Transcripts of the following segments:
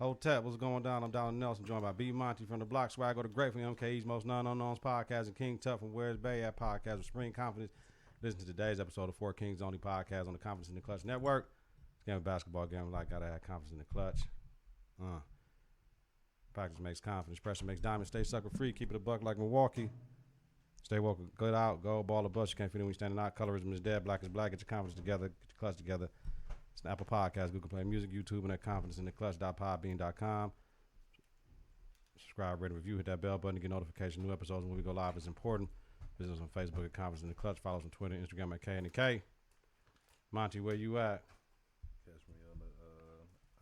Hotep, what's going down? I'm Donald Nelson, joined by BMonte from the block, Swagg O The Great from MKE's Most Unknowns podcast, and King Tut from Where's Bay at podcast with Spring Confidence. Listen to today's episode of 4Kingsonly podcast on the Confidence in the Klutch network. It's a game of basketball, game like gotta have confidence in the clutch. Practice makes confidence, pressure makes diamonds. Stay sucker free, keep it a buck like Milwaukee. Stay woke, good out, go ball or bust. You can't feel it when you're standing out. Colorism is dead, black is black. Get your confidence together, get your clutch together. It's an Apple Podcast, Google Play Music, YouTube, and at confidenceintheclutch.podbean.com. Subscribe, rate, and review. Hit that bell button to get notifications. New episodes when we go live is important. Visit us on Facebook at Confidence in the Clutch. Follow us on Twitter, Instagram at KNK. Monty, where you at? Catch me on the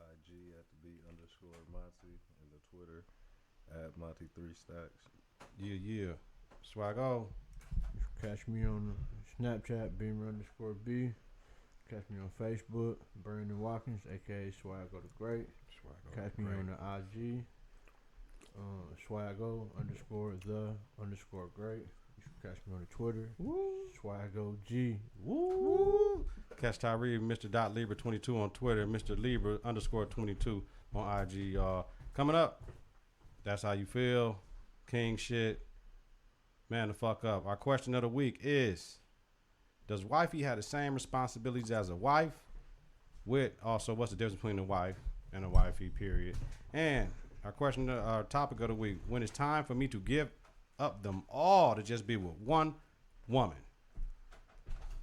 IG at the _Monty and the Twitter at Monty3Stacks. Yeah. Swagg O. You can catch me on Snapchat, Beamer_B. Catch me on Facebook, Brandon Watkins, aka Swagg O The Great. Catch me on the IG, Swagg O _the _great. You can catch me on the Twitter, Swagg OG. Woo! Catch Tyree, Mr. Libra 22 on Twitter, Mr. Libra _22 on IG, y'all. Coming up, that's how you feel. King shit. Man, the fuck up. Our question of the week is, does wifey have the same responsibilities as a wife? With also, what's the difference between a wife and a wifey, period? And our topic of the week, when it's time for me to give up them all to just be with one woman.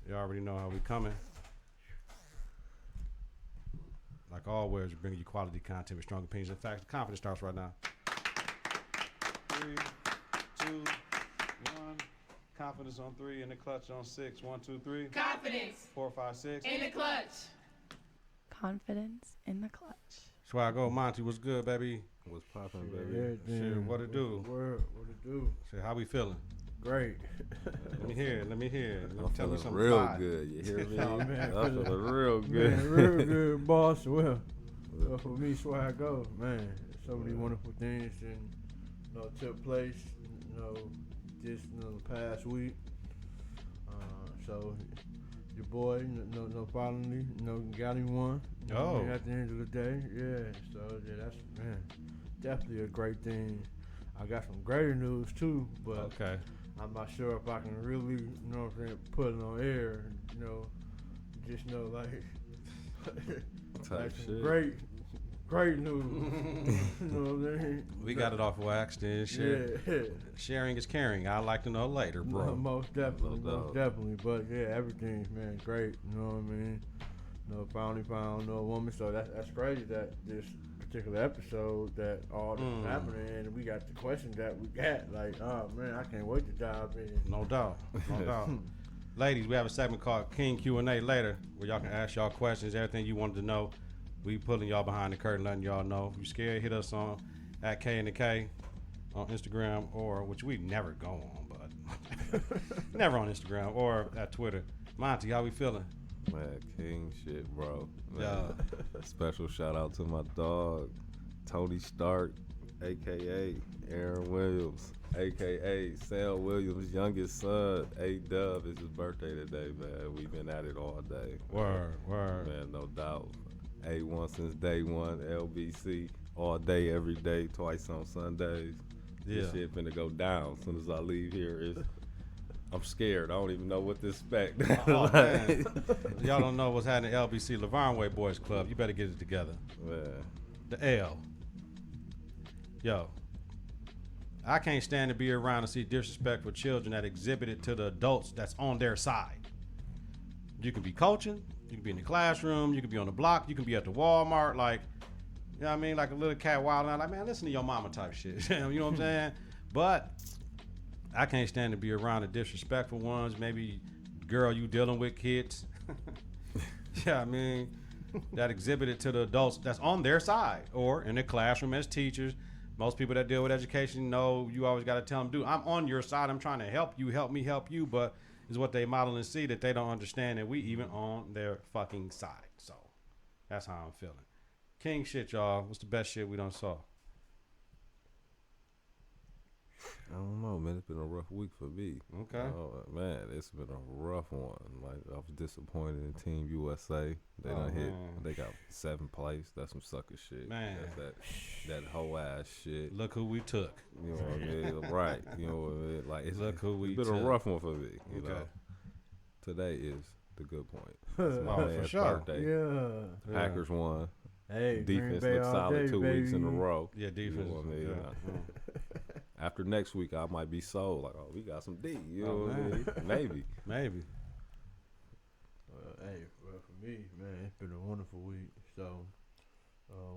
You already know how we coming. Like always, we bring you quality content with strong opinions. In fact, the confidence starts right now. 3, 2, 1. Confidence on 3, in the clutch on 6. 1, 2, 3. Confidence. 4, 5, 6. In the clutch. Confidence in the clutch. Swagg O, Monty, what's good, baby? What's poppin', baby? Shit, what it do? What it do? Shit, how we feeling? Great. Let me hear it. Let me I'm tell me feeling something real fly. good. You hear me? Oh, man, I'm feeling real good. Man, real good, boss. Well, for me, Swagg O, man, so many wonderful things took place, just the past week. So your boy, finally, got him one. Oh. At the end of the day, yeah. So yeah, that's definitely a great thing. I got some greater news too, but Okay. I'm not sure if I can really, put it on air. Just Type like some shit. great news. You know what I mean? We got it off wax, then. Shit. Yeah. Sharing is caring. I'd like to know later, bro. No, most definitely, No most doubt. definitely. But yeah, everything, man, great. You know what I mean? Finally found a woman. So that's crazy that this particular episode that all this is happening, and we got the question that we got. Like, oh man, I can't wait to dive in. No doubt. No doubt. Ladies, we have a segment called King Q&A later where y'all can ask y'all questions, everything you wanted to know. We pulling y'all behind the curtain, letting y'all know. If you scared, hit us on at K on Instagram, or which we never go on, but never on Instagram, or at Twitter. Monty, how we feeling? Man, king shit, bro. Man. Yeah. Special shout out to my dog, Tony Stark, a.k.a. Aaron Williams, a.k.a. Sam Williams' youngest son, A-Dub. It's his birthday today, man. We've been at it all day. Word. Man, no doubt. A1 since day one, LBC, all day, every day, twice on Sundays. Yeah. This shit finna go down as soon as I leave here. I'm scared. I don't even know what to expect. Oh, man. Y'all don't know what's happening at LBC, Laverne Way Boys Club. You better get it together. Man. The L. Yo. I can't stand to be around and see disrespectful children that exhibit it to the adults that's on their side. You can be coaching. You can be in the classroom. You can be on the block. You can be at the Walmart. Like, you know what I mean? Like a little cat wild out. Like, man, listen to your mama type shit. You know what I'm saying? But I can't stand to be around the disrespectful ones. Maybe, girl, you dealing with kids. Yeah, I mean, that exhibit it to the adults that's on their side or in the classroom as teachers. Most people that deal with education know you always got to tell them, dude, I'm on your side. I'm trying to help you, help me, help you. But is what they model and see that they don't understand that we even on their fucking side. So that's how I'm feeling. King shit, y'all. What's the best shit we done saw? I don't know, man. It's been a rough week for me. Okay. Oh, man, it's been a rough one. Like, I was disappointed in Team USA. They done hit. Man. They got 7th place. That's some sucker shit. Man. That's that whole ass shit. Look who we took. You know what I mean? Right. You know what I mean? Like, Look who we it's been took. a rough one for me. You Okay. know. Today is the good point. Oh, My for man's sure. birthday. Yeah. Packers won. Hey, Defense Green Bay looked all solid day, 2 weeks in a baby. row. Yeah, You defense. know what I mean? Yeah. After next week, I might be sold. Like, oh, we got some D. You know Oh, what I man. mean? Maybe. Maybe. Hey, well, for me, man, it's been a wonderful week. So,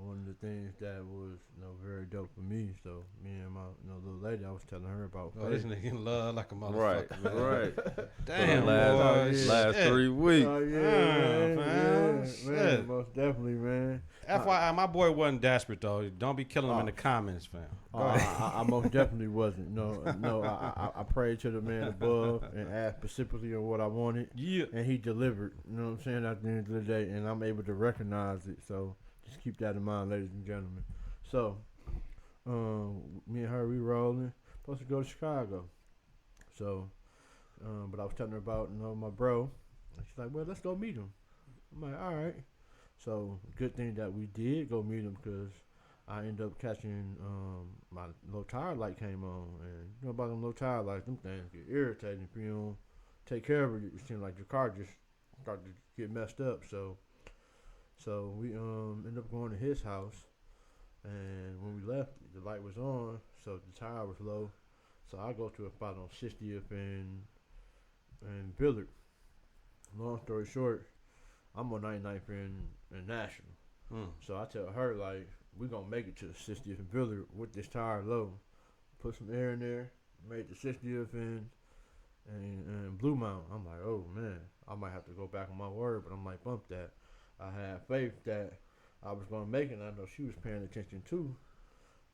one of the things that was, very dope for me. So, me and my, little lady, I was telling her about. Oh, this nigga in love like a Right. motherfucker. Man. Right. Damn, last, boy. last Shit. 3 weeks. Oh yeah, man, man, shit. man, most definitely, man. FYI, my boy wasn't desperate though. Don't be killing him in Oh. the comments, fam. Go Oh, ahead. I most definitely wasn't. No, I prayed to the man above and asked specifically on what I wanted, Yeah. and he delivered. You know what I'm saying? At the end of the day, and I'm able to recognize it. So just keep that in mind, ladies and gentlemen. So, me and her, we rolling. Supposed to go to Chicago. So, but I was telling her about, my bro. And she's like, well, let's go meet him. I'm like, all right. So, good thing that we did go meet him because I ended up catching, my low tire light came on. And you know about them low tire lights, them things get irritating if you don't take care of it. It seems like your car just started to get messed up. So we ended up going to his house. And when we left, the light was on, so the tire was low. So I go to a spot on 60th and Billard. Long story short, I'm on 99th and National. So I tell her, like, we're going to make it to the 60th and Billard with this tire low. Put some air in there, made the 60th and Blue Mountain. I'm like, oh, man, I might have to go back on my word, but I'm like, bump that. I had faith that I was going to make it, and I know she was paying attention too.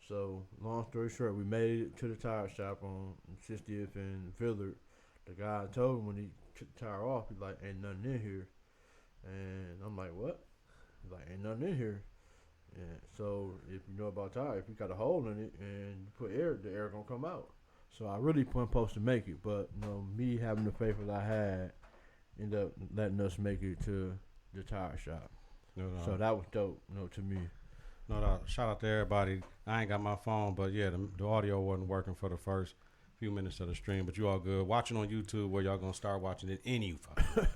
So, long story short, we made it to the tire shop on 60th and Villard. The guy told him when he took the tire off, he's like, ain't nothing in here. And I'm like, what? He's like, ain't nothing in here. And so, if you know about tire, if you got a hole in it and you put air, the air going to come out. So, I really wasn't supposed to make it. But, me having the faith that I had ended up letting us make it to the tire shop. No. So that was dope, to me. No. Shout out to everybody. I ain't got my phone, but yeah, the audio wasn't working for the first few minutes of the stream, but you all good. Watching on YouTube where y'all gonna start watching it any fucking.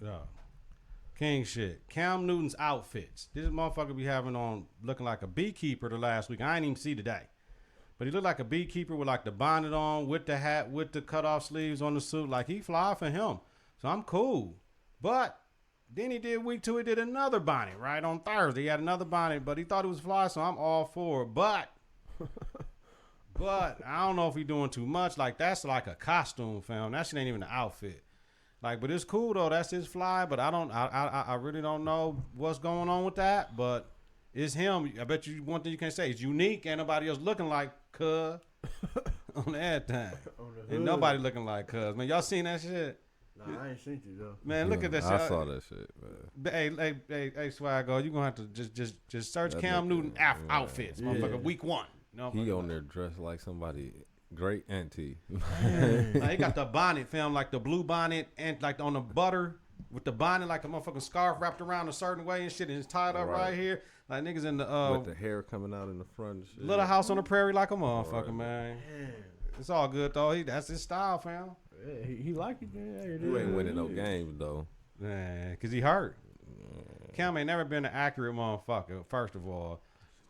Yeah. King shit. Cam Newton's outfits. This motherfucker be having on looking like a beekeeper the last week. I ain't even see today. But he looked like a beekeeper with like the bonnet on, with the hat, with the cut off sleeves on the suit. Like he fly for him. So I'm cool. But then he did week 2, he did another bonnet, right? On Thursday, he had another bonnet, but he thought it was fly, so I'm all for it. But I don't know if he doing too much. Like, that's like a costume, fam. That shit ain't even an outfit. Like, but it's cool, though. That's his fly, but I really don't know what's going on with that, but it's him. I bet you one thing you can't say, it's unique. Ain't nobody else looking like Cuz on everything. And nobody looking like Cuz. Man, y'all seen that shit? Nah, I ain't seen you though. Man, look at that shit. I saw that shit, man. Hey, Swagg O, you gonna have to just search That Cam nigga, Newton outfits, Yeah. motherfucker. Week 1. No, He on there dressed like somebody great auntie. Like, he got the bonnet, fam, like the blue bonnet, and like on the butter with the bonnet, like a motherfucking scarf wrapped around a certain way and shit, and it's tied up right here. Like niggas in the with the hair coming out in the front and shit. Little House on the Prairie, like a motherfucker, Right. man. It's all good though. That's his style, fam. Yeah, he like it. Yeah, You ain't winning no games though. Man, cause he hurt. Cam ain't never been an accurate motherfucker, first of all.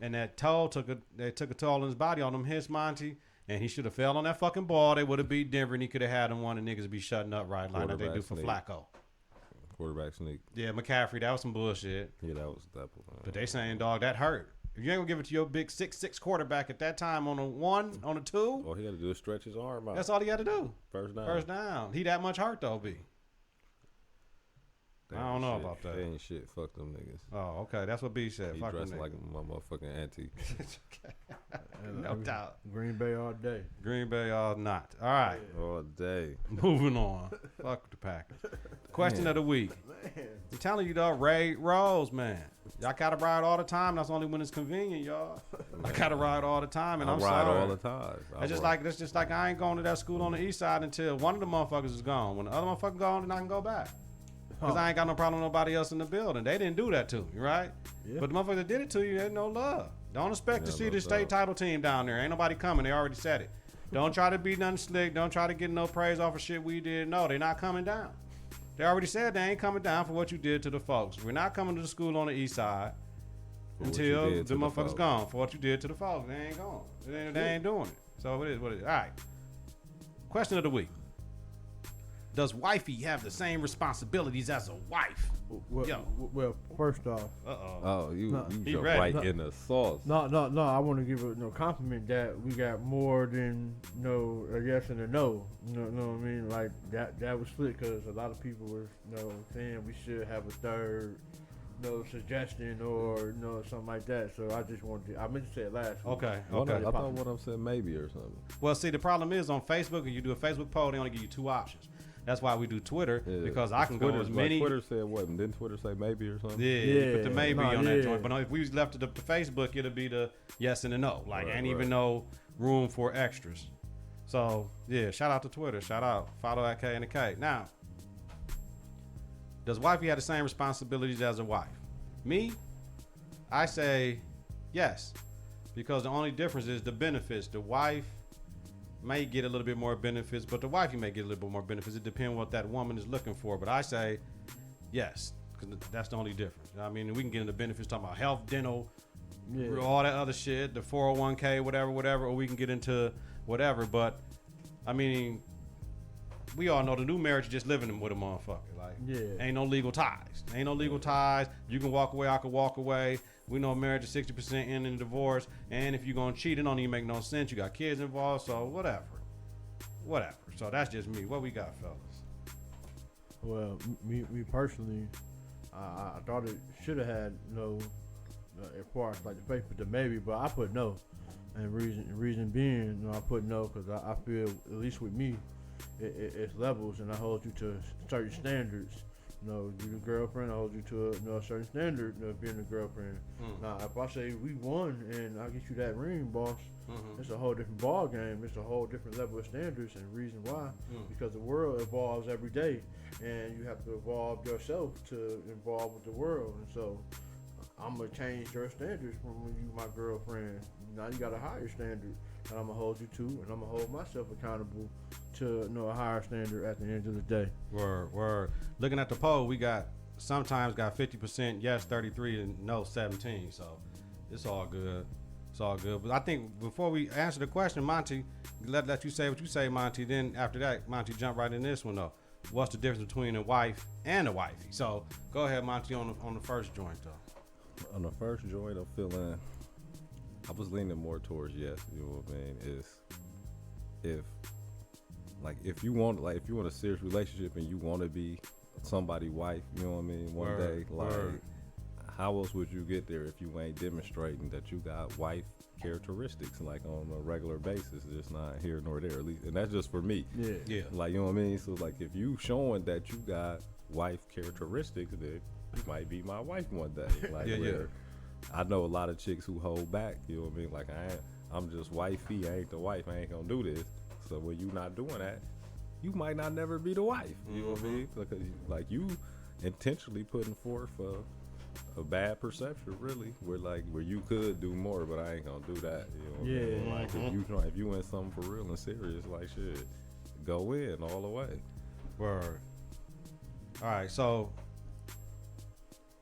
And that toe took a toll on his body on them hits, Monte. And he should have fell on that fucking ball. They would have beat Denver, and he could have had them one, and niggas be shutting up right like they do for Quarterback Flacco. Quarterback sneak. Yeah, McCaffrey, that was some bullshit. Yeah, that was that. But they saying, dog, that hurt. If you ain't gonna give it to your big 6'6" quarterback at that time on a 1, on a 2, All he got to do is stretch his arm out. that's all he had to do. First down. First down. He that much hurt though, B. I don't know about that. They ain't shit. Fuck them niggas. Oh, okay. That's what B said. He Fuck dressed them like niggas. my motherfucking auntie. No doubt. Green Bay all day. Green Bay all not. All right. All day. Moving on. Fuck the Packers. Question of the week. I'm telling you, dog, Ray Rose, man. Y'all gotta ride all the time. That's only when it's convenient, y'all. I gotta ride all the time, and I'm ride sorry. all the time. That's just like I ain't going to that school on the east side until one of the motherfuckers is gone. When the other motherfucker gone, then I can go back. Because I ain't got no problem with nobody else in the building. They didn't do that to me, right? Yeah. But the motherfucker that did it to you had no love. Don't expect to Yeah, see no the state doubt. title team down there. Ain't nobody coming. They already said it. Don't try to be nothing slick. Don't try to get no praise off of shit we did. No, they not coming down. They already said they ain't coming down for what you did to the folks. We're not coming to the school on the east side For what you until did the to the motherfuckers folks. gone. For what you did to the folks. They ain't going. They ain't doing it. So it is what it is. All right. Question of the week. Does wifey have the same responsibilities as a wife? Well, Yo. well, first off, Uh-oh. Oh, you He jump ready. right No. in the sauce. no. I want to give a compliment that we got more than a yes and a no. Know what I mean? Like that was slick because a lot of people were saying we should have a third, suggestion or something like that. So I just wanted I meant to say it last week. Okay. I Okay. thought one of them said maybe or something. Well, see, the problem is on Facebook, when you do a Facebook poll, they only give you 2 options. That's why we do Twitter, Yeah. because I can go as Like many. Twitter said what? And didn't Twitter say maybe or something? Yeah, you put the Yeah. maybe No, on that yeah. joint. But if we left it up to Facebook, it'll be the yes and the no. Like, Right, ain't even right. no room for extras. So, yeah, shout out to Twitter. Shout out. Follow at K and the K. Now, does wifey have the same responsibilities as a wife? Me, I say yes. Because the only difference is the benefits. The wife may get a little bit more benefits, but the wifey may get a little bit more benefits. It depends what that woman is looking for. But I say yes, because that's the only difference. I mean, we can get into benefits talking about health, dental, Yeah. all that other shit, the 401k, whatever, or we can get into whatever. But I mean, we all know the new marriage is just living with a motherfucker. Like, Yeah. ain't no legal ties. Ain't no legal ties. You can walk away, I can walk away. We know marriage is 60% in a divorce. And if you're going to cheat, it don't even make no sense. You got kids involved, so whatever. So that's just me. What we got, fellas? Well, me personally, I thought it should have had no, as far as like the faith, but the maybe, but I put no, and reason being, I put no because I feel, at least with me, it's levels, and I hold you to certain standards. You the girlfriend, I hold you to a certain standard of being a girlfriend. Now, if I say we won and I get you that ring, boss, it's a whole different ball game. It's a whole different level of standards, and reason why, because the world evolves every day, and you have to evolve yourself to evolve with the world. And so, I'm gonna change your standards from when you my girlfriend. Now you got a higher standard that I'm gonna hold you to, and I'm gonna hold myself accountable to a higher standard at the end of the day. Word. Looking at the poll, we sometimes got 50% yes, 33 and no, 17. So it's all good. But I think before we answer the question, Monty, let you say what you say, Monty. Then after that, Monty, jump right in this one though. What's the difference between a wife and a wifey? So go ahead, Monty, on the first joint though. On the first joint, I'm feeling. I was leaning more towards yes. You know what I mean? If you want a serious relationship and you want to be somebody's wife, you know what I mean? One day, how else would you get there if you ain't demonstrating that you got wife characteristics, like on a regular basis, just not here nor there, at least, and that's just for me. Yeah. Like, you know what I mean? So like, if you showing that you got wife characteristics, then you might be my wife one day. Like, where I know a lot of chicks who hold back. You know what I mean? Like, I'm just wifey. I ain't the wife. I ain't gonna do this. So when you not doing that, you might not never be the wife. You know what I mean? Because like, you intentionally putting forth a bad perception, really, where you could do more, but I ain't gonna do that. You know what I mean? Like, if you in something for real and serious, like, shit, go in all the way. Word. All right, so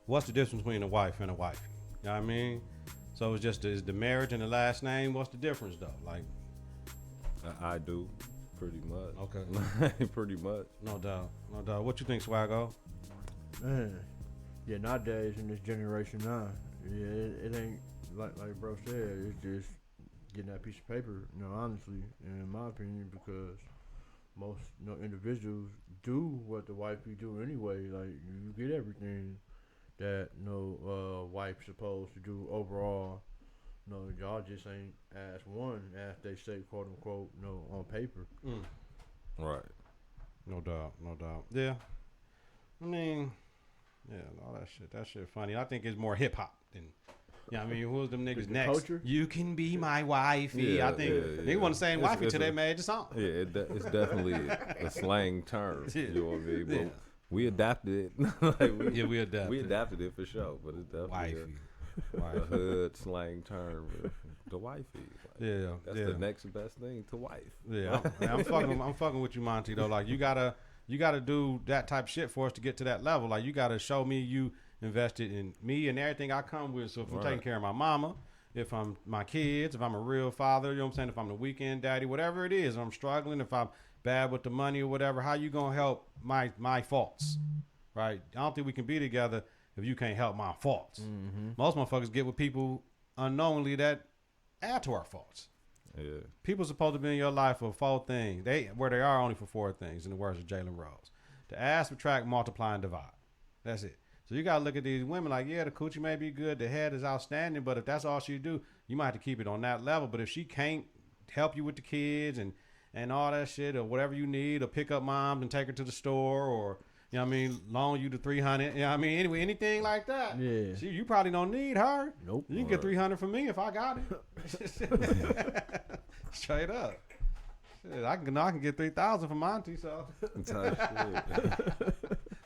what's the difference between a wife and a wifey? You know what I mean? So it's just is the marriage and the last name. What's the difference though? Like, I do, pretty much. Okay. Pretty much. No doubt. What you think, Swagg O? Man, yeah, nowadays in this generation now, yeah, it ain't like bro said, it's just getting that piece of paper, honestly, in my opinion, because most individuals do what the wifey do anyway. Like, you get everything that wife's supposed to do overall. Y'all just ain't as one, as they say, quote unquote, on paper. Right. No doubt. Yeah. I mean, Yeah, all that shit. That shit funny. I think it's more hip hop than. Yeah, I mean, who's them niggas The next? culture? You can be my wifey. Yeah, I think they want to say wifey till they made the song. Yeah, it's definitely a slang term. Yeah. You know what I mean? But Yeah. we adapted it. Like We adapted. We adapted it for sure, but it's definitely Wifey. a hood slang term. The wifey. Like, Yeah, that's yeah. the next best thing to wife. Yeah, I'm fucking with you, Monty. Though, like you gotta do that type of shit for us to get to that level. Like you gotta show me you invested in me and everything I come with. So if I'm taking care of my mama, if I'm my kids, if I'm a real father, you know what I'm saying? If I'm the weekend daddy, whatever it is, I'm struggling. If I'm bad with the money or whatever, how you gonna help my faults, right? I don't think we can be together if you can't help my faults. Most motherfuckers get with people unknowingly that add to our faults. Yeah. People supposed to be in your life for 4 things. They are only for 4 things, in the words of Jalen Rose. To add, subtract, multiply, and divide. That's it. So you gotta look at these women like, yeah, the coochie may be good, the head is outstanding, but if that's all she do, you might have to keep it on that level. But if she can't help you with the kids and all that shit, or whatever you need, or pick up moms and take her to the store, or you know what I mean, loan you the 300. You know what I mean, anyway, anything like that. Yeah. See, you probably don't need her. Nope. You can get 300 from me if I got it. Straight up. Shit, I can get 3,000 from Monty, so Type shit.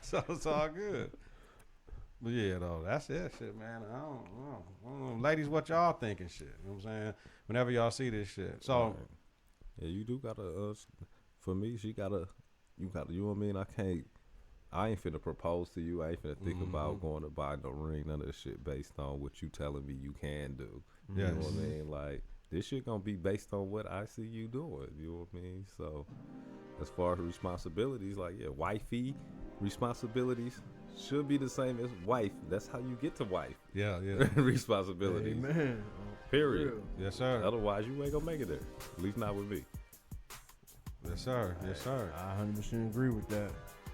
so it's all good. But yeah, though, that's it, shit, man. I don't know. Ladies, what y'all thinking, shit? You know what I'm saying? Whenever y'all see this shit. So, Right. Yeah, you do gotta. For me, you know what I mean. I ain't finna propose to you. I ain't finna think about going to buy no ring. None of this shit based on what you telling me you can do. Yes. You know what I mean? Like this shit gonna be based on what I see you doing. You know what I mean? So as far as responsibilities, like yeah, wifey responsibilities should be the same as wife. That's how you get to wife. yeah. Responsibilities. Amen. Period. Yes, sir. Otherwise, you ain't gonna make it there. At least not with me. Yes, sir. Yes, sir. I 100% agree with that.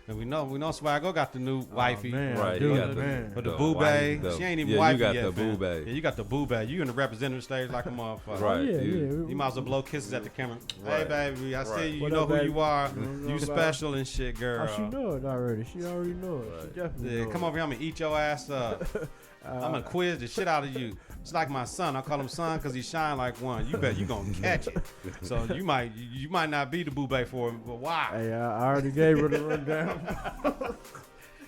And we know Swagg O got the new wifey. Man, Right, dude, you got man. But the the boo wife, bae, the- she ain't even yeah, wifey you got yet, the fam. boo bae. Yeah, you got the boo bae. You in the representative stage like a motherfucker. Right. Oh, yeah, dude. You might as well blow kisses at the camera. Right. Hey, baby, I see Right. you. You What know up, who baby? you are. Mhm. You About- special and shit, girl. Oh, she know it already. She already know it. She Right. definitely Yeah, know come it. over here. I'm going to eat your ass up. I'm going to quiz the shit out of you. It's like my son. I call him son because he shine like one. You bet you going to catch it. So you might not be the boo bae for him, but why? Hey, I already gave her the rundown.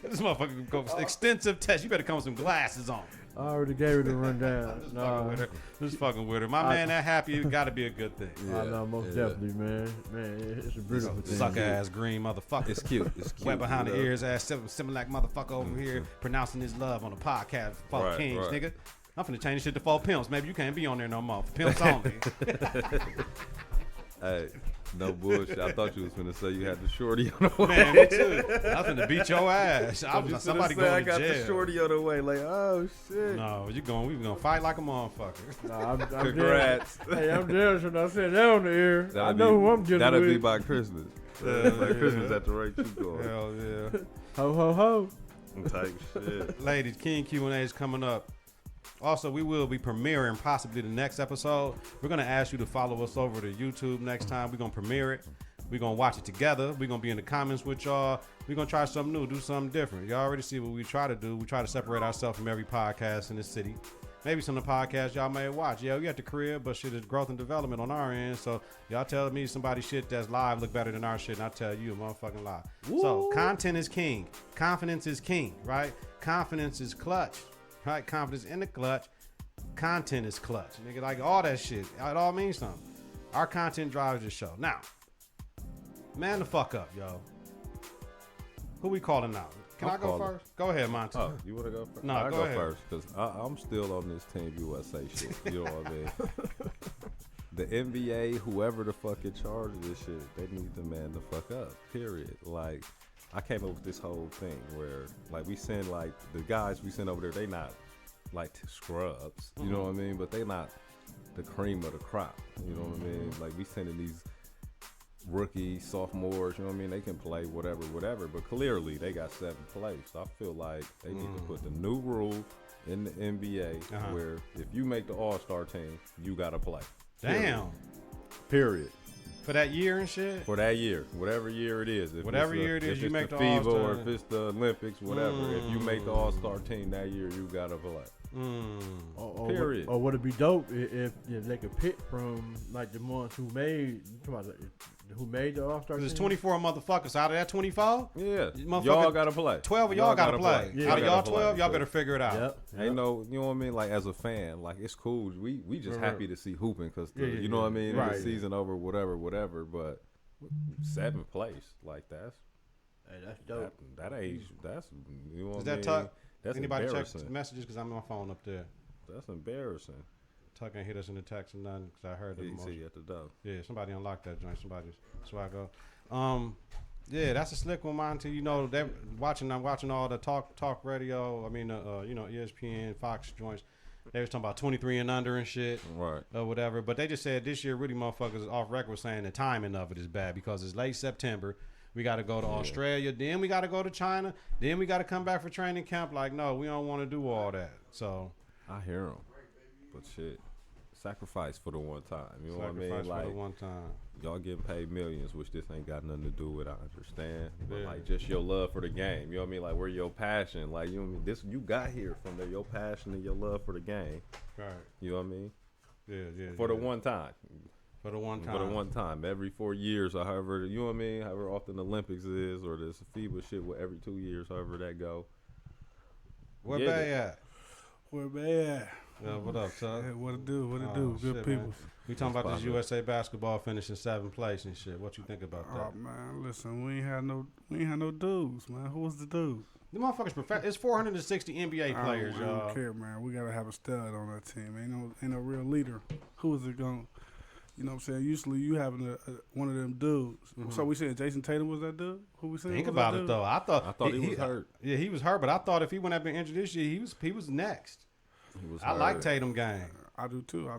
This motherfucker go extensive test. You better come with some glasses on. I already gave her the rundown. Just Nah, fucking with her. Just fucking with her. My man that happy, it got to be a good thing. I know, most definitely, man. Man, it's a beautiful thing. Sucker ass green motherfucker. It's cute. It's cute. Wet behind you the know? ears ass Similac motherfucker over here pronouncing his love on the podcast for 4 Right, Kings, right. nigga. I'm finna change this shit to 4 Pimps. Maybe you can't be on there no more. Pimps only. Hey, no bullshit. I thought you was finna say you had the shorty on the way. Man, me too. I'm finna beat your ass. I was You like, somebody finna say I going to got the jail. shorty on the way. Like, oh shit. No, we gonna fight like a motherfucker. Nah, I'm Congrats. Jealous. Hey, I'm jealous when I said that on the air. I That'll know be- who I'm dealing That'll with. be by Christmas. Like Christmas at the rate you going. Hell yeah. Ho, ho, ho. Type shit. Ladies, King Q&A is coming up. Also, we will be premiering possibly the next episode. We're going to ask you to follow us over to YouTube next time. We're going to premiere it. We're going to watch it together. We're going to be in the comments with y'all. We're going to try something new, do something different. Y'all already see what we try to do. We try to separate ourselves from every podcast in the city. Maybe some of the podcasts y'all may watch. Yeah, we at the crib, but shit is growth and development on our end. So y'all tell me somebody shit that's live look better than our shit, and I tell you a motherfucking lie. So content is king. Confidence is king, right? Confidence is clutch, right? Confidence in the clutch. Content is clutch. Nigga, like all that shit. It all means something. Our content drives the show. Now, man the fuck up, yo. Who we calling out? Can I'm I go calling. first? Go ahead, Monty. Oh, you want to go first? No, I'll go go ahead. first because I'm still on this Team USA shit. You know what I mean? The NBA, whoever the fuck in charge of this shit, they need to man the fuck up. Period. Like, I came up with this whole thing where, like, we send like the guys we send over there. They not like scrubs. You know what I mean? But they not the cream of the crop. You know what I mean? Like, we sending these rookies, sophomores, you know what I mean? They can play whatever, but clearly they got 7th place. So I feel like they need to put the new rule in the NBA where if you make the All-Star team, you got to play. Damn. Period. For that year and shit? For that year, whatever year it is. Whatever year it is, you make the FIBA All-Star. or if it's the Olympics, whatever. If you make the All-Star team that year, you gotta play. Period. Or would it be dope if they could pick from like the ones who made the All-Star team? There's 24 motherfuckers. Out of that 24, Yeah, motherfucker, y'all gotta play. 12 of y'all gotta play. Yeah. Out of y'all gotta play. 12, y'all better figure it out. Yep. Ain't no, you know what I mean? Like as a fan, like it's cool. We just happy to see hooping because you know what I mean. Right. The season over, whatever. But 7th place, like that's dope. that age. That's you know what Is I that mean. Tuck? That's Anybody check embarrassing. the messages? Because I'm on my phone up there. That's embarrassing. Tuck ain't hit us in the text or nothing because I heard the You see at the door. Yeah, somebody unlocked that joint. Somebody's Swagg O. Yeah, that's a slick one, Monte. You know, I'm watching all the talk radio. I mean, ESPN, Fox joints. They was talking about 23 and under and shit, Right. or whatever. But they just said this year, really, motherfuckers off record saying the timing of it is bad because it's late September. We got to go to Australia, then we got to go to China, then we got to come back for training camp. Like, no, we don't want to do all that. So I hear them, but shit, sacrifice for the one time. You know what I mean? sacrifice Like for the one time. y'all getting paid millions, which this ain't got nothing to do with. I understand, but Yeah. like just your love for the game. You know what I mean? Like where your passion, like you know what I mean? This you got here from there, your passion and your love for the game. Right. You know what I mean? Yeah. For the one time. For the one time. For the one time, every 4 years, or however, you know what I mean? However often the Olympics is, or this FIBA shit, every 2 years, however that go. Where Get Bay it. at? Where bad? What up, Tuck? Hey, what it do? What it Oh, do? Good shit, people. man. We talking about this Positive. USA basketball finishing 7th place and shit. What you think about Oh that? man, listen, we ain't had no dudes, man. Who was the dude? The motherfuckers it's 460 NBA players, I y'all. don't care, man. We gotta have a stud on that team. Ain't no real leader. Who is it going? You know what I'm saying? Usually you having one of them dudes. So we saying Jason Tatum was that dude? Who we saying? Think was about that it dude? though. I thought he was hurt. Yeah, he was hurt, but I thought if he wouldn't have been injured this year, he was next. He was I hurt. like Tatum game. I do too. I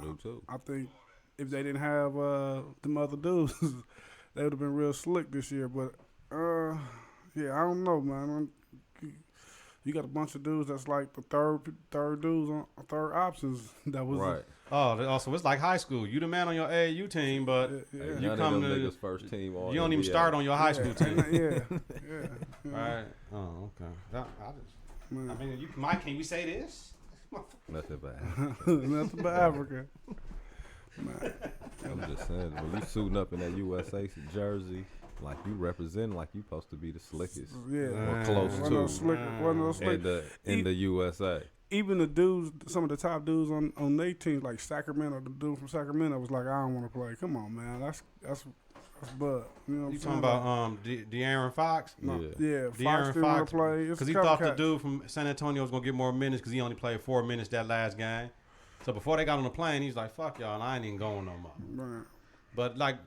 do too. I think if they didn't have them other dudes, they would have been real slick this year. But yeah, I don't know, man. You got a bunch of dudes that's like the third dudes on third options. That was Right. Oh, also it's like high school. You the man on your AAU team, but Yeah. Hey, you none come of them to niggas first team. All you don't even NBA. start on your high school team. yeah. Right. Oh, okay. I Man. mean, Mike, can we say this? Nothing bad. Nothing but Africa. Man. I'm just saying, when you suiting up in that USA jersey, like you represent, like you supposed to be the slickest. Yeah. Or close One of to. those slick. In the USA. Even the dudes, some of the top dudes on their teams, like Sacramento, the dude from Sacramento was like, I don't want to play. Come on, man. That's Bud. You know what You I'm talking saying? about De'Aaron Fox? No, Yeah. yeah, Fox De'Aaron didn't want Fox, to play. It's because a he couple thought the cats. dude from San Antonio was gonna get more minutes because he only played 4 minutes that last game. So before they got on the plane, he's like, "Fuck y'all, I ain't even going no more." Man, But like,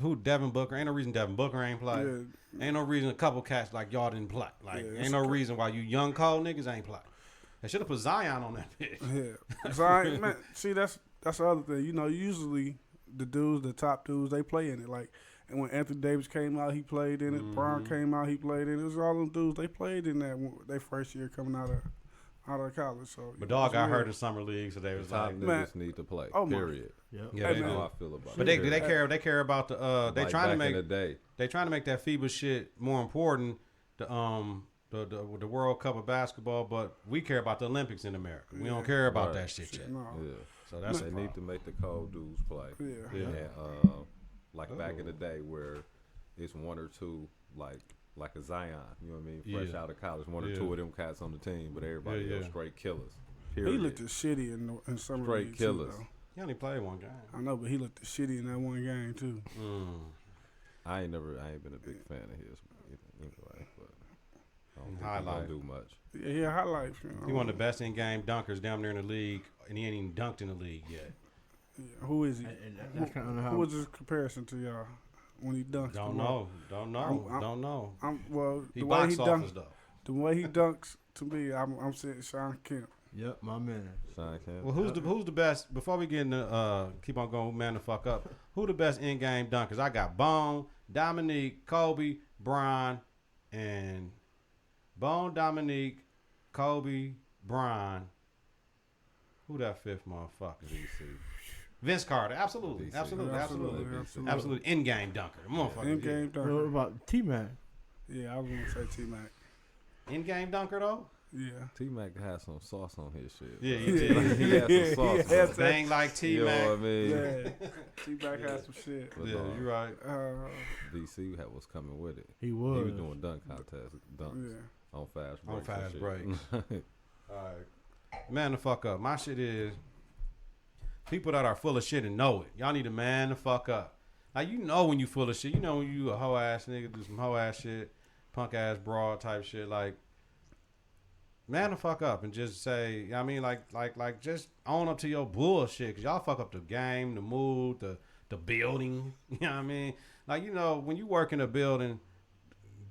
who Devin Booker? Ain't no reason Devin Booker ain't play. yeah, Ain't no reason a couple cats like y'all didn't play. Like, Yeah, ain't it's no cra- reason why you young cold niggas ain't play. They should have put Zion on that bitch. yeah. So man, see, that's the other thing. You know, usually the dudes, the top dudes, they play in it. Like, and when Anthony Davis came out, he played in it. Brown came out, he played in it. It was all them dudes. They played in that they first year coming out of college. So, But dog got hurt in summer league, so they was Top like, Man. niggas need to play. Oh, my. Period. Yep. yeah, Hey, they man. That's do. how I feel about But it. they care about the they Like trying to back make in the day. they trying to make that FIBA shit more important. The World Cup of basketball, but we care about the Olympics in America. We don't care about Right. that shit yet. No. Yeah. So that's They a need problem. to make the cold dudes play. Yeah. Yeah. And, like back in the day where it's one or two, like a Zion, you know what I mean? Fresh Yeah. out of college, one or Yeah. two of them cats on the team, but everybody Yeah, else yeah. straight killers. He Period. looked shitty in summer Straight league, killers. Too, though. He only played one game. I know, but he looked shitty in that one game too. I ain't been a big fan of his anyway, but I don't think he Highlight. gonna do much. Yeah, he had highlights. You know. He one of the best in-game dunkers down there in the league, and he ain't even dunked in the league yet. Yeah, who is he? And that's kind of Who how. was his comparison to y'all when he dunked? Don't know. Don't know. Well, He the way box he office dunks, though. the way he dunks to me, I'm saying Sean Kemp. Yep, my man. Sean Kemp. Well, who's the best? Before we get into keep on going, man, the fuck up. Who the best in-game dunkers? I got Bone, Dominique, Kobe, Bron, and Bone, Dominique, Kobe, Bron. Who that fifth motherfucker? DC. Vince Carter, absolutely, BC. absolutely, absolutely, Absolutely. absolutely. In-game dunker, the motherfucker. In-game What dunker. about T-Mac? Yeah, I was gonna say T-Mac. In-game dunker though. Yeah. T-Mac had some sauce on his shit. Yeah, bro. he did. He had some sauce. Yeah, bro. Bang like You know what I T-Mac. mean? Yeah. T-Mac had some shit. But, Yeah, you're right. DC was coming with it. He He was. was doing dunk contests, dunks Yeah. on fast breaks. On and fast shit. breaks. All right, man, the fuck up. My shit is people that are full of shit and know it. Y'all need to man the fuck up. Like you know when you full of shit. You know when you a hoe ass nigga do some hoe ass shit, punk ass broad type shit. Like man the fuck up and just say. I mean like just own up to your bullshit. Cause y'all fuck up the game, the mood, the building. You know what I mean? Like you know when you work in a building.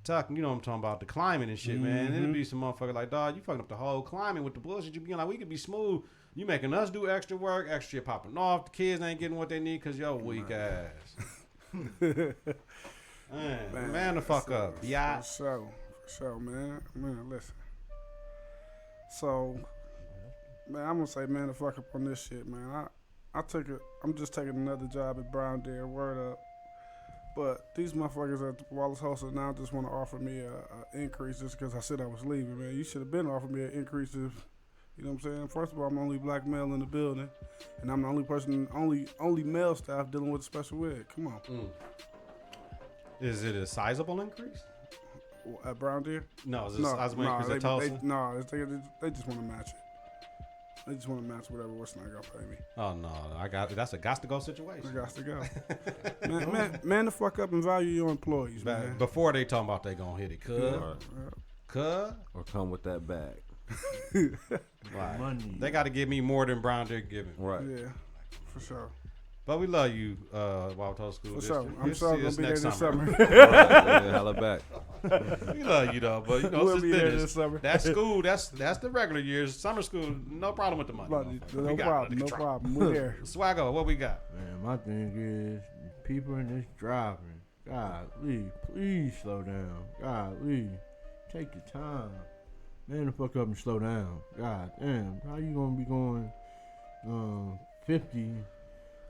Talking, you know what I'm talking about, the climate and shit, man. It'll be some motherfucker like, dog, you fucking up the whole climate with the bullshit. You being like, we could be smooth. You making us do extra work, extra shit popping off. The kids ain't getting what they need because yo weak ass. man, the fuck up. Yeah. For sure, man. Man, listen. So, man, I'm gonna say, man, the fuck up on this shit, man. I'm just taking another job at Brown Deer. Word up. But these motherfuckers at Wallace Hoster now just want to offer me a increase just because I said I was leaving, man. You should have been offering me an increase if, you know what I'm saying? First of all, I'm the only black male in the building, and I'm the only person, only male staff dealing with a special ed. Come on. Is it a sizable increase? At Brown Deer? No, is it a sizable increase at Tulsa? They just want to match it. They just want to match whatever Western gonna pay me. Oh no, I got it. That's a got to go situation. I got to go. man, the fuck up and value your employees, man. Before they talking about they gonna hit it, Or come with that bag. Right. Money. They got to give me more than Brown Deer giving. Right. Yeah, for sure. But we love you, Wild Toast School. For sure. I'm sure I'm gonna be there this summer. Right, holla back. We love you though, but you know We'll it's be just there business. this summer. That's school. That's the regular years. Summer school, no problem with the money. No We got it problem. under No control. problem. We're there. Swagg O, what we got? Man, my thing is people in this driving. Golly, please slow down. Golly, take your time. Man, the fuck up and slow down. God damn, how you gonna be going 50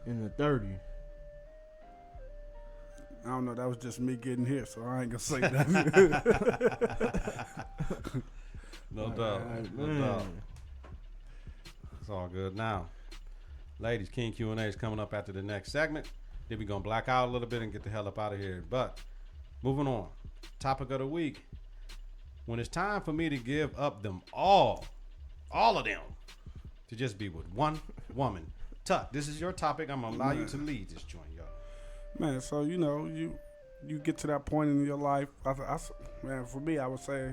in the 30? I don't know. That was just me getting here, so I ain't gonna say that. No doubt. No Man. doubt. It's all good now. Ladies, King Q&A is coming up after the next segment. Then we're going to black out a little bit and get the hell up out of here. But moving on. Topic of the week. When it's time for me to give up them all of them, to just be with one woman. Tuck, this is your topic. I'm going to allow you to lead this joint, y'all. Man, so you know, you get to that point in your life. Man, for me, I would say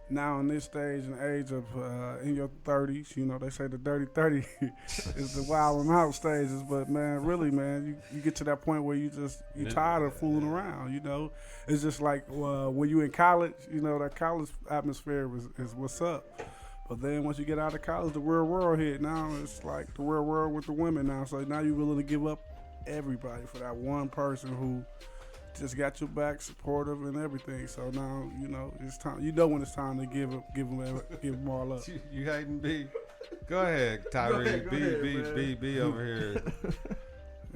now in this stage and age of in your 30s, you know, they say the dirty 30 is the wild and out stages. But man, really, man, you get to that point where you tired of fooling around. You know, it's just like when you in college, you know, that college atmosphere is what's up. But then once you get out of college, the real world hit. Now it's like the real world with the women now. So now you're willing to give up everybody for that one person who just got your back, supportive and everything. So now you know it's time. You know when it's time to give them all up. You hating B? Go ahead, Tyree. Go ahead, B over here.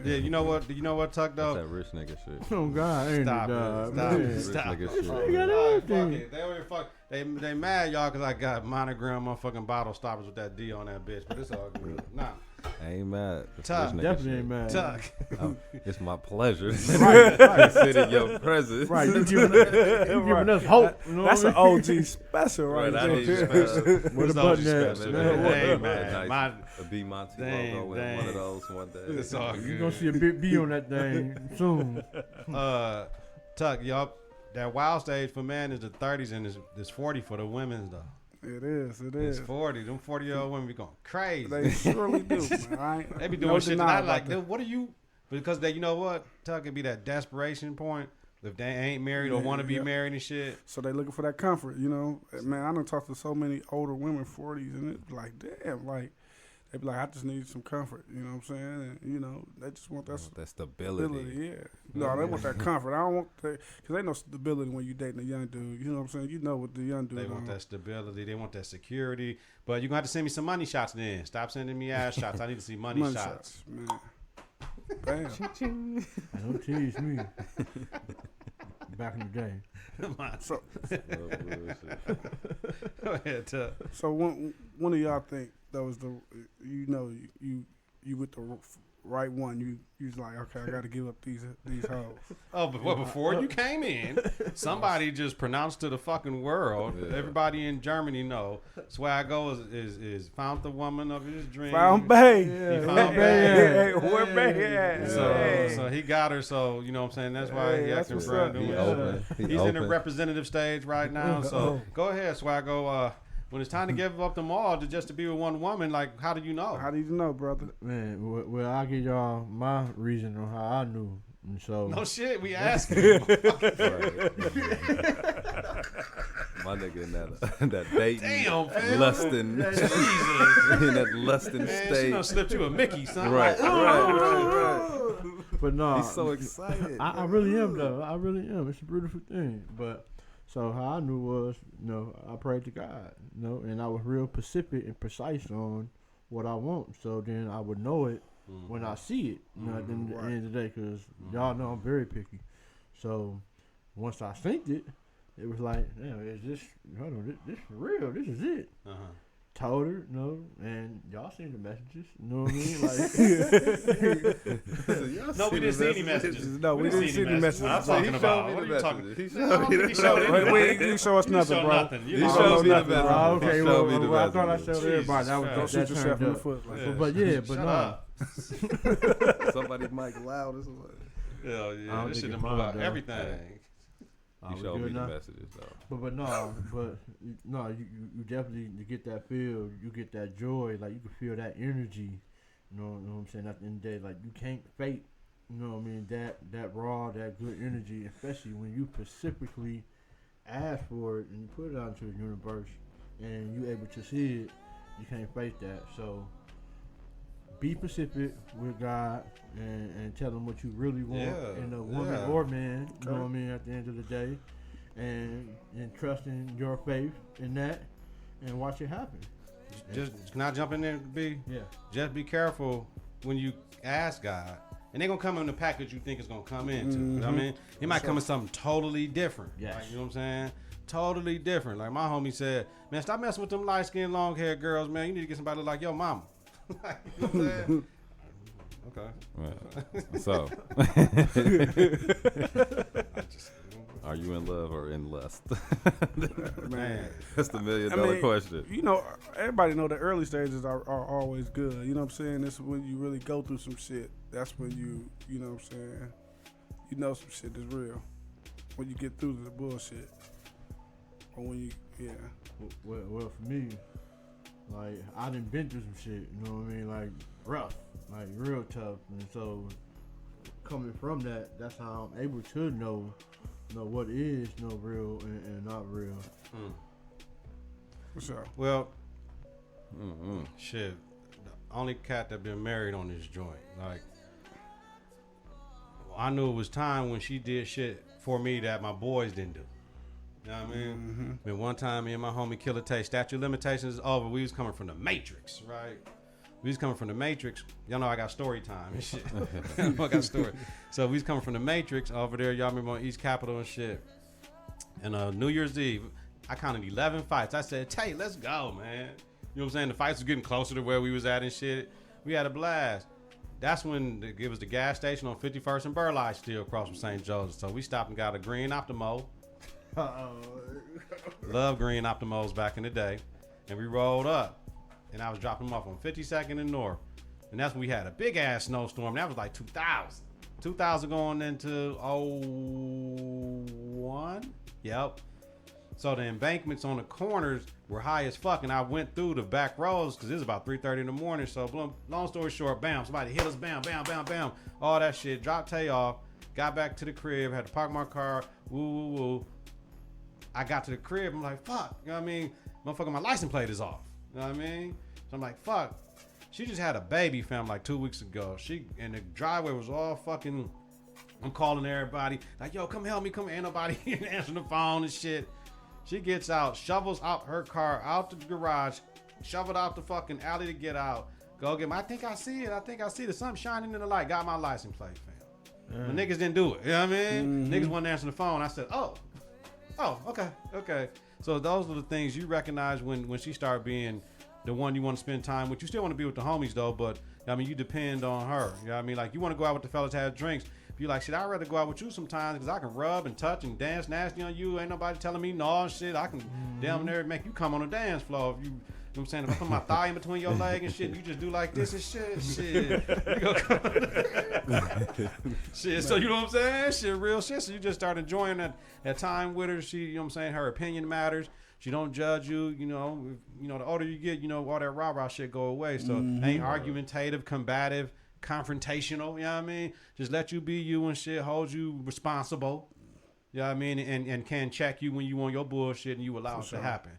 Yeah, you know what? Tuck That's though. that rich nigga shit. Oh God, ain't Stop it, it. dog? Stop Man. it. Rich Stop nigga it. shit. You got All right, everything. fuck it. They over here fuck. They mad y'all because I got monogram motherfucking bottle stoppers with that D on that bitch, but it's all good. Nah, I ain't mad. It's Tuck. rich nigga Definitely shit. ain't mad. Tuck. It's my pleasure Right, to sit in your presence. Right, you giving us hope. You know That's what an I mean? OG special right Right, I there. need you special. Where the button at? special. Man, Man, hey, A man. My, BMonte Dang, logo with dang. one of those one day. it's all You gonna good. see a big B on that thing soon. Tuck, y'all. That wild stage for men is the 30s and it's 40 for the women though. It is. It's 40. Them 40-year-old women be going crazy. They surely do, man. They be no doing shit that deny I about like. that. What are you? Because they, you know what? Tuck, it be that desperation point. If they ain't married or want to be Yeah. married and shit. So they looking for that comfort, you know. Man, I done talked to so many older women, 40s, and it's like, damn, like they be like, I just need some comfort, you know what I'm saying? And you know, they just want that That stability. stability. Yeah, no, they want that comfort. I don't want that because ain't no stability when you dating a young dude. You know what I'm saying? You know what the young dude. They want that stability. They want that security. But you're going to have to send me some money shots then. Stop sending me ass shots. I need to see money shots. Man. Damn. Don't tease me. Back in the day. So, Go ahead, Tuck. so one of y'all think that was the, you with the right one. You was like, okay, I got to give up these hoes. Oh, but before you came in, somebody just pronounced to the fucking world. Yeah. Everybody in Germany know Swagg O is found the woman of his dreams. Found Bay. He Yeah, found Hey, Bay. where Bay at? So he got her. So you know what I'm saying. That's why Hey, he that's acting what's brand up. new. He and open. shit. He He's in the open. representative stage right now. So go ahead, Swagg O. When it's time to give up them all just to be with one woman, like how do you know? How do you know, brother? Man, well, I'll give y'all my reason on how I knew. And so, No shit, we asking. My nigga in that dating, Damn, fam. lusting, Jesus. in that lusting Man, she state. done slipped you a Mickey, son. Right, Like, right. but no, He's so excited. I really am though. I really am. It's a beautiful thing. But so how I knew was, I prayed to God, and I was real specific and precise on what I want. So then I would know it when I see it. At the end of the day, because y'all know I'm very picky. So once I synced it, it was like, damn, is this? Hold on, this for real? This is it. Uh-huh. Told her, and y'all seen the messages. You know what I mean? Like, No, we didn't see any messages. No, we didn't see any messages. I'm So he talking showed about. me What are the you talking messages. about? He showed me the He showed messages. Wait, you didn't show us nothing, show bro. nothing. You He know, showed me the nothing, bro. messages. oh, okay, He well, showed me the I thought I messages. showed everybody. That was Jesus Don't shoot that yourself turned in the up. foot. Like, Yeah. But yeah, but Shut no. up. Somebody mic loud. This is what. Hell I yeah, don't this think shit it done blew mine, out though. everything. He we showed good me the now? messages though. But you definitely you get that feel, you get that joy, like you can feel that energy. You know what I'm saying? At the end of the day, like you can't fake. You know what I mean? That raw, that good energy, especially when you specifically ask for it and you put it out into the universe, and you able to see it. You can't fake that. So be specific with God and tell him what you really want Yeah, in a woman yeah. or man. You know what I mean? At the end of the day, and trust in your faith in that, and watch it happen. Just can I jump in there, B? Yeah. Just be careful when you ask God. And they're gonna come in the package you think it's gonna come into. You know what I mean? He might come in something totally different. Yes. Like, you know what I'm saying? Totally different. Like my homie said, man, stop messing with them light skinned, long haired girls, man. You need to get somebody like your mama. Like, you know what I'm saying? Okay. Right. So, are you in love or in lust? man. That's the $1 million question. You know, everybody know the early stages are always good. You know what I'm saying? This is when you really go through some shit. That's when you know what I'm saying? You know some shit is real. When you get through the bullshit. Or when you, Well, for me, like I done been through some shit. You know what I mean? Like rough, like real tough. And so coming from that, that's how I'm able to know what is real and not real. What's up? Well, shit. The only cat that been married on this joint. Like, I knew it was time when she did shit for me that my boys didn't do. You know what I mean? Been one time, me and my homie Killer Tay, statute of limitations is over. We was coming from the Matrix, right? We was coming from the Matrix. Y'all know I got story time and shit. I got story. So we was coming from the Matrix over there. Y'all remember on East Capitol and shit. And New Year's Eve, I counted 11 fights. I said, Tay, let's go, man. You know what I'm saying? The fights was getting closer to where we was at and shit. We had a blast. That's when it was the gas station on 51st and Burleigh still across from St. Joseph. So we stopped and got a green Optimo. Love green Optimos back in the day. And we rolled up. And I was dropping them off on 52nd and North. And that's when we had a big ass snowstorm. That was like 2000. 2000 going into 01. Yep. So the embankments on the corners were high as fuck. And I went through the back roads because it was about 3:30 in the morning. So long story short, bam, somebody hit us, bam, bam, bam, bam. All that shit. Dropped Tay off. Got back to the crib. Had to park my car. Woo, woo, woo. I got to the crib. I'm like, fuck. You know what I mean? Motherfucker, my license plate is off. You know what I mean? So I'm like, fuck. She just had a baby, fam, like 2 weeks ago. And the driveway was all fucking. I'm calling everybody. Like, yo, come help me. Come. Ain't nobody answering the phone and shit. She gets out, shovels out her car out the garage, shoveled out the fucking alley to get out. Go get my. I think I see it. There's something shining in the light. Got my license plate, fam. The niggas didn't do it. You know what I mean? Niggas wasn't answering the phone. I said, oh, okay. So those are the things you recognize when she started being the one you want to spend time with. You still want to be with the homies though, but I mean, you depend on her. You know what I mean? Like you want to go out with the fellas, have drinks. If you like, shit, I'd rather go out with you sometimes because I can rub and touch and dance nasty on you. Ain't nobody telling me no and shit. I can damn near make you come on the dance floor if you. You know what I'm saying? If I put my thigh in between your leg and shit, you just do like this and shit. You go shit. So you know what I'm saying? Shit, real shit. So you just start enjoying that time with her. She, you know what I'm saying? Her opinion matters. She don't judge you. You know, the older you get, all that rah-rah shit go away. So ain't argumentative, combative, confrontational. You know what I mean? Just let you be you and shit. Hold you responsible. You know what I mean? And can check you when you on your bullshit and you allow it to happen.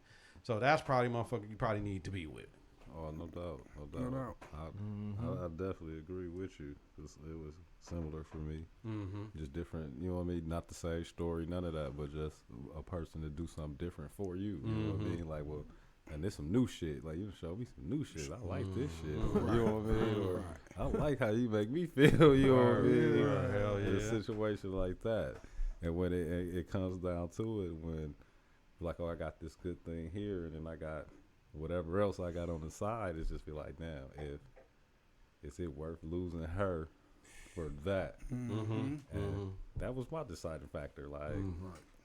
So that's probably motherfucker you probably need to be with. Oh, no doubt. I definitely agree with you. It was similar for me. Just different, you know what I mean? Not the same story, none of that, but just a person to do something different for you. You know what I mean? Like, well, and there's some new shit. Like, you show me some new shit. I like this shit. You know what I mean? Or I like how you make me feel. You know what I mean? Hell yeah. In a situation like that. And when it comes down to it, when like, oh, I got this good thing here, and then I got whatever else I got on the side. It's just be like, damn, is it worth losing her for that? And that was my deciding factor. Like,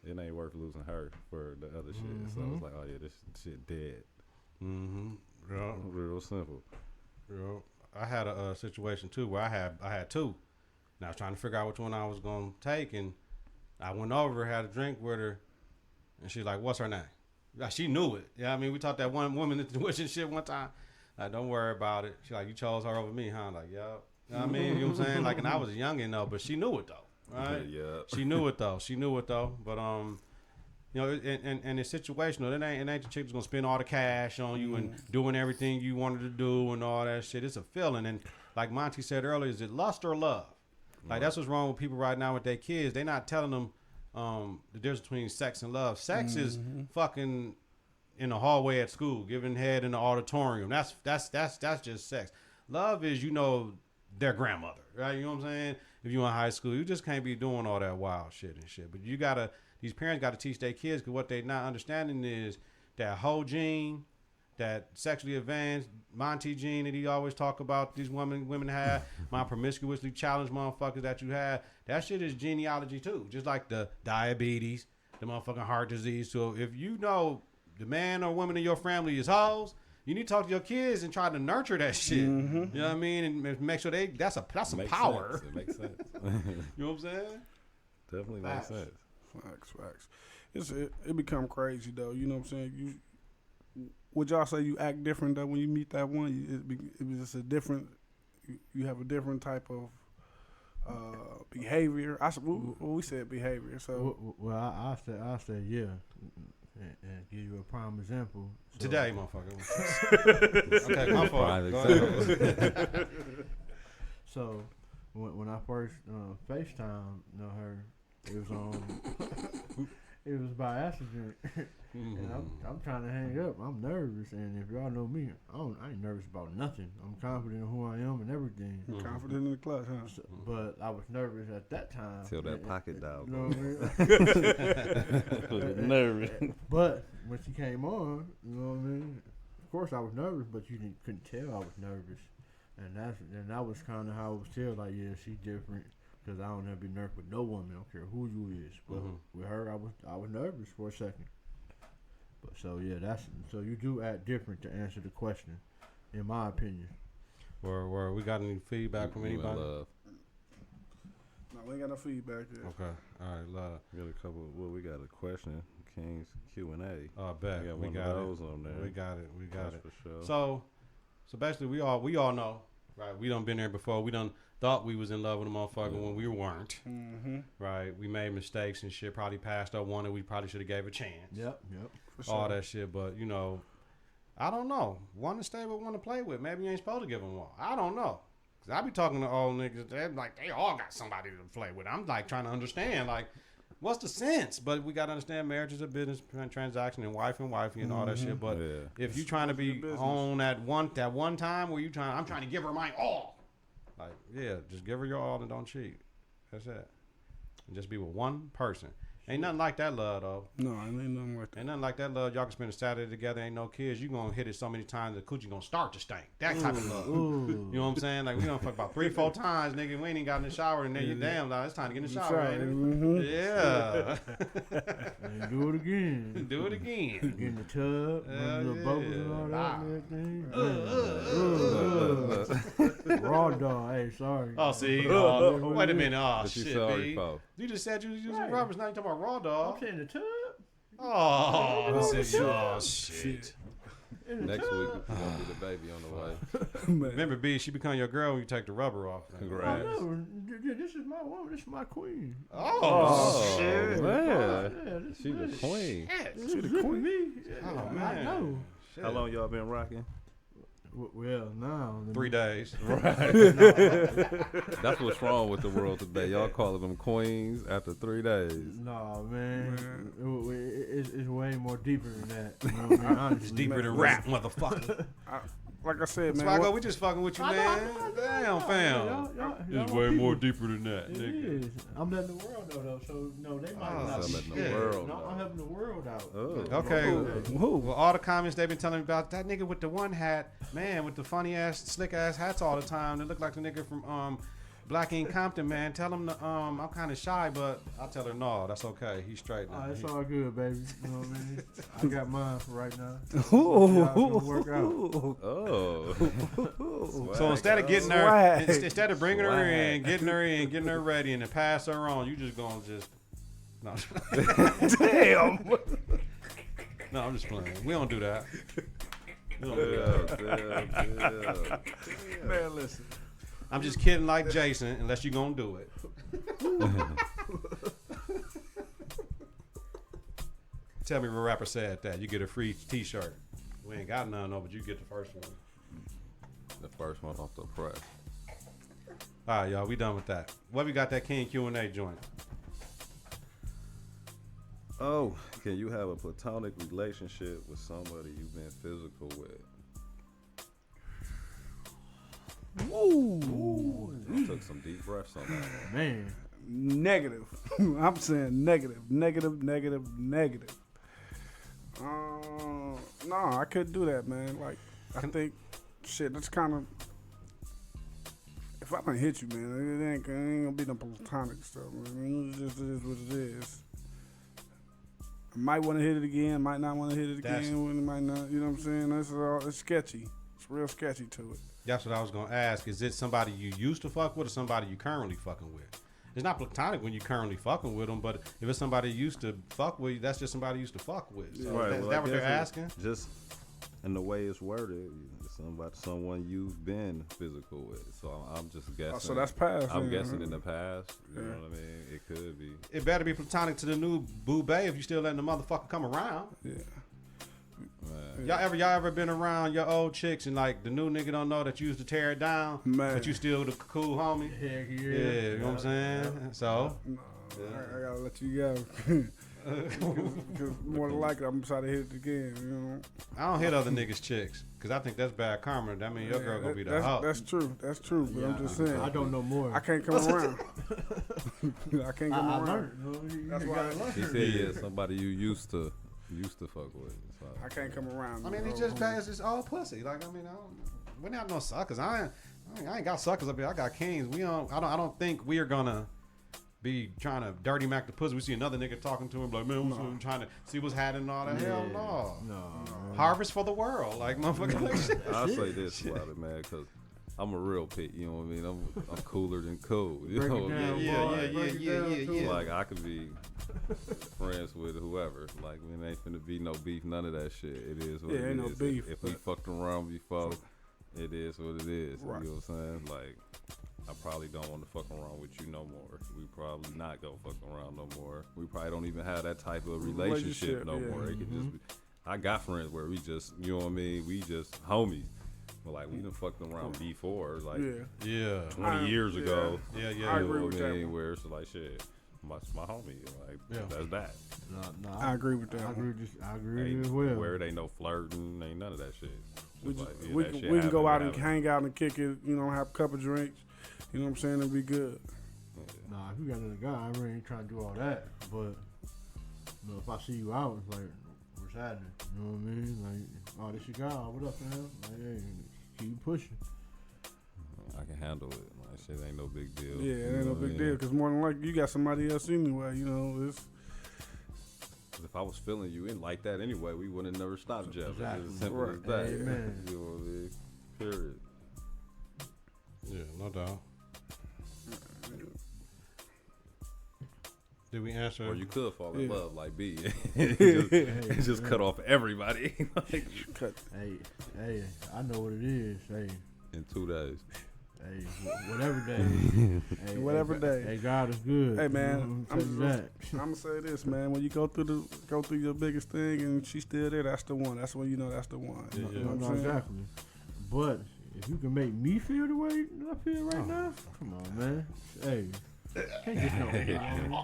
it ain't worth losing her for the other shit. So I was like, oh yeah, this shit dead. Yeah. Real simple. Yeah. I had a situation too where I had two, and I was trying to figure out which one I was gonna take, and I went over, had a drink with her. And she's like, what's her name? Like, she knew it. Yeah, I mean, we taught that one woman intuition shit one time. Like, don't worry about it. She like, you chose her over me, huh? I'm like, yeah. You know what I mean? You know what I'm saying? Like, and I was young enough, but she knew it though. Right? Yeah. She knew it though. But and it's situational. It ain't the chick that's gonna spend all the cash on you and doing everything you wanted to do and all that shit. It's a feeling. And like Monty said earlier, is it lust or love? Like that's what's wrong with people right now with their kids. They not telling them the difference between sex and love. Sex is fucking in the hallway at school, giving head in the auditorium. That's just sex. Love is, their grandmother, right? You know what I'm saying? If you in high school, you just can't be doing all that wild shit and shit. But these parents gotta teach their kids, because what they not understanding is that whole gene, that sexually advanced Monty gene that he always talk about, these women have, my promiscuously challenged motherfuckers that you have, that shit is genealogy too. Just like the diabetes, the motherfucking heart disease. So if you know the man or woman in your family is hoes, you need to talk to your kids and try to nurture that shit. You know what I mean? And make sure that's some power. Sense. It makes sense. You know what I'm saying? Definitely makes sense. Facts. It become crazy though. You know what I'm saying? Would y'all say you act different though when you meet that one? It was just a different. You have a different type of behavior. We said behavior. So I said yeah, and give you a prime example. So, today, motherfucker. Okay, my fault. Prime example. So when I first FaceTime her, it was on. It was by accident, and I'm trying to hang up. I'm nervous, and if y'all know me, I ain't nervous about nothing. I'm confident in who I am and everything. Confident in the clutch, huh? So, but I was nervous at that time. Till that pocket dial. You know what I mean? Nervous. But when she came on, you know what I mean? Of course I was nervous, but you couldn't tell I was nervous, and that was kind of how I was tell like, yeah, she's different. Because I don't ever be nervous with no woman. I don't care who you is. But with her, I was nervous for a second. But so yeah, so you do act different to answer the question, in my opinion. Where we got any feedback from anybody? Love. No, we ain't got no feedback yet. Okay, all right, love. We got a couple. Well, we got a question. King's Q&A. Oh, bet we got those on there. We got it. For sure. So basically, we all know, right? We done been there before. We done thought we was in love with a motherfucker when we weren't. Right? We made mistakes and shit. Probably passed up one that we probably should have gave a chance. Yep. For sure. All that shit, but I don't know. One to stay with, one to play with. Maybe you ain't supposed to give them one. I don't know. Cause I be talking to old niggas. They're like, they all got somebody to play with. I'm like trying to understand. Like, What's the sense? But we gotta understand marriage is a business transaction and wifey and all that shit. But if you trying to be on that one time where I'm trying to give her my all. Like, yeah, just give her your all and don't cheat. That's it. And just be with one person. Ain't nothing like that love, though. No, ain't nothing like that. Ain't nothing like that love. Y'all can spend a Saturday together. Ain't no kids. You gonna hit it so many times the coochie gonna start to stink. That type of love. You know what I'm saying? Like, we done fuck about 3-4 times, nigga. We ain't even got in the shower, and then you damn, now it's time to get in the shower, ain't it? Yeah. And do it again. Do it again. Get in the tub, run the bubbles and all that and everything. Raw dog. Hey, sorry. Oh, see? Wait a minute. Oh, What you shit, sorry B. for? You just said you was using rubbers. Now you talking about raw dog. I'm saying the tub. Oh, this is shit. Next week, we're gonna be the baby on the way. Remember, B, she become your girl when you take the rubber off. Congrats. Oh, no. This is my woman. This is my queen. Oh, shit, man. Yeah, She the queen. This is the queen. Me. Oh, I man. know. Shit. How long y'all been rocking? Well, now 3 days. That's what's wrong with the world today. Y'all calling them queens after 3 days. No, man. It's way more deeper than that. You know what I mean? Honestly, It's deeper than rap, motherfucker. Like I said, man. Swagg O, we just fucking with you, man. Damn, fam. It's way more deeper than that, It nigga. is. I'm letting the world know, though. So, no, they might Oh, not I'm be letting the scared. world No, know. I'm helping the world out. Oh. Okay. Well, all the comments they've been telling me about that nigga with the one hat, man, with the funny ass, slick ass hats all the time. They look like the nigga from Black Ink Compton, man. Tell him I'm kind of shy, but I tell her no, that's okay. He's straight now. It's all good, baby. You know what I mean? I got mine for right now. Ooh. It's gonna work out. Oh. So instead of getting her, Swag. instead of bringing her in, getting her ready, and then pass her on, you just gonna no. Damn. No, I'm just playing. We don't do that. We don't do that. Yeah. Man, listen. I'm just kidding, like Jason, unless you gonna do it. Tell me what rapper said that. You get a free T-shirt. We ain't got none, though, but you get the first one. The first one off the press. All right, y'all, we done with that. What we got that King Q&A joint? Oh, can you have a platonic relationship with somebody you've been physical with? Ooh. You took some deep breaths on that one. Man. Negative. I'm saying negative. No, I couldn't do that, man. Like, I think, shit, that's kind of. If I don't hit you, man, it ain't gonna be no platonic stuff, man. It just is what it is. I might want to hit it again, might not want to hit it again, when it might not. You know what I'm saying? That's all. It's sketchy. It's real sketchy to it. That's what I was gonna ask. Is it somebody you used to fuck with or somebody you currently fucking with? It's not platonic when you currently fucking with them, but if it's somebody you used to fuck with, that's just somebody you used to fuck with. So Right, is well, that I what they're guess asking? Just in the way it's worded, someone you've been physical with. So I'm just guessing. Oh, so that's past. I'm yeah. guessing in the past. You Yeah. know what I mean? It could be. It better be platonic to the new boo bae if you still letting the motherfucker come around. Yeah. Man. Y'all ever been around your old chicks and like the new nigga don't know that you used to tear it down, Man. but you still the cool homie? Heck Yeah, yeah. you know what I'm saying? So, No, I gotta let you go. Because more than likely, I'm gonna try to hit it again. You know. I don't hit other niggas' chicks because I think that's bad karma. That mean your girl gonna be the hoe. That's true. That's true. But I'm just saying. I don't know more. I can't come around. I can't come I around. learned. That's why He said, yeah, somebody you used to fuck with. So, I can't come around. I mean, he just bags his old pussy. Like, I mean, we're not no suckers. I ain't got suckers up here. I got kings. I don't think we are gonna be trying to dirty mac the pussy. We see another nigga talking to him like, man, I'm trying to see what's happening and all that. Hell no. No. Harvest for the world, like motherfucker. Like shit. I'll say this about it, man, because I'm a real pit. You know what I mean? I'm cooler than cool. You know what I mean? Yeah. Like I could be friends with whoever. Like it ain't finna be no beef, none of that shit. It is what Yeah, it ain't no is. beef, If we fucked around before, it is what it is. Right. You know what I'm saying? Like I probably don't want to fuck around with you no more. We probably not gonna fuck around no more. We probably don't even have that type of relationship no more. It could just be, I got friends where we just, you know what I mean? We just homies. But like we done fucked around before, like Yeah. 20 years ago. Yeah. You I know agree what with I that mean? one. Where it's like shit. my homie. Like, Yeah. that's that. No, I agree with that. I agree with you Ain't as well. where it ain't no flirting, ain't none of that shit. We, Just just, like, yeah, we that can, shit we can go out happen, and it hang out and kick it, you know, have a couple drinks. You know what I'm saying? It'll be good. Nah, if you got another guy, I really ain't trying to do all that. But you know, if I see you out, it's like, what's happening? You know what I mean? Like, oh, this your guy. What up, man? Like, hey, keep pushing. I can handle it. Like, shit ain't no big deal. Yeah, You it ain't know no what I big mean? deal because more than likely you got somebody else anyway. You know, it's 'Cause if I was feeling you in like that anyway, we wouldn't have never stopped, Jeff. Exactly. It's as simple Right. as that. Amen. You know what I mean? Period. Yeah, no doubt. Did we answer? Or you could fall in Yeah. love like B. and just cut off everybody like, cut. Hey, I know what it is. Hey, in 2 days. whatever day. Hey, Whatever day. Hey, God is good. Hey, man, You know, I'm telling you that. I'm gonna say this, man. When you go through your biggest thing and she's still there, that's the one. That's when you know that's the one. Yeah, You know No, what I'm saying? exactly. But if you can make me feel the way that I feel right now, come on, man. Hey, can't get no any woman.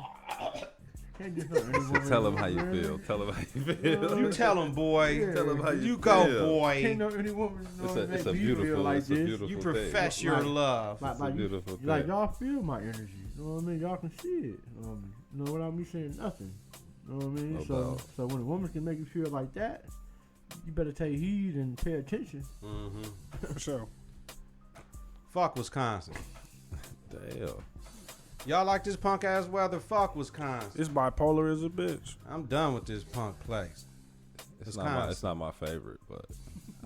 Can't get no any woman. Tell him how you man. feel. Tell him how you feel. You tell him, boy. Yeah. Tell him how you You feel. go, Can't boy. know any woman It's make a me beautiful, feel like it's a this. beautiful You thing. profess your Like- love. Like, It's a like, beautiful like thing. y'all feel my energy. You know what I mean? Y'all can see it. You know, without me saying nothing. You know what I mean? No so doubt. so when a woman can make you feel like that, you better take heed and pay attention. Mm-hmm. For sure. Fuck Wisconsin. Damn. Y'all like this punk ass weather? Fuck Wisconsin. It's bipolar as a bitch. I'm done with this punk place. It's not my favorite, but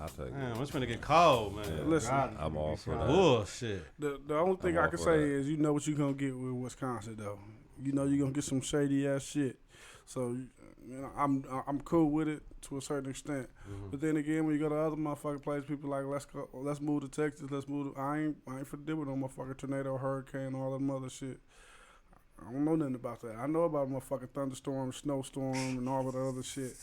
I'll take it. Damn, it's gonna get cold, man. Yeah. Listen, God, I'm all for that. Bullshit. the only thing I'm I all can for say that. is you know what you're gonna get with Wisconsin though. You know you're gonna get some shady ass shit. So you know I'm cool with it to a certain extent. Mhm. But then again, when you go to other motherfucking places, people like let's move to Texas. Let's move. I ain't finna deal with no motherfucking tornado, hurricane, all that other shit. I don't know nothing about that. I know about motherfucking thunderstorm, snowstorm, and all of the other shit.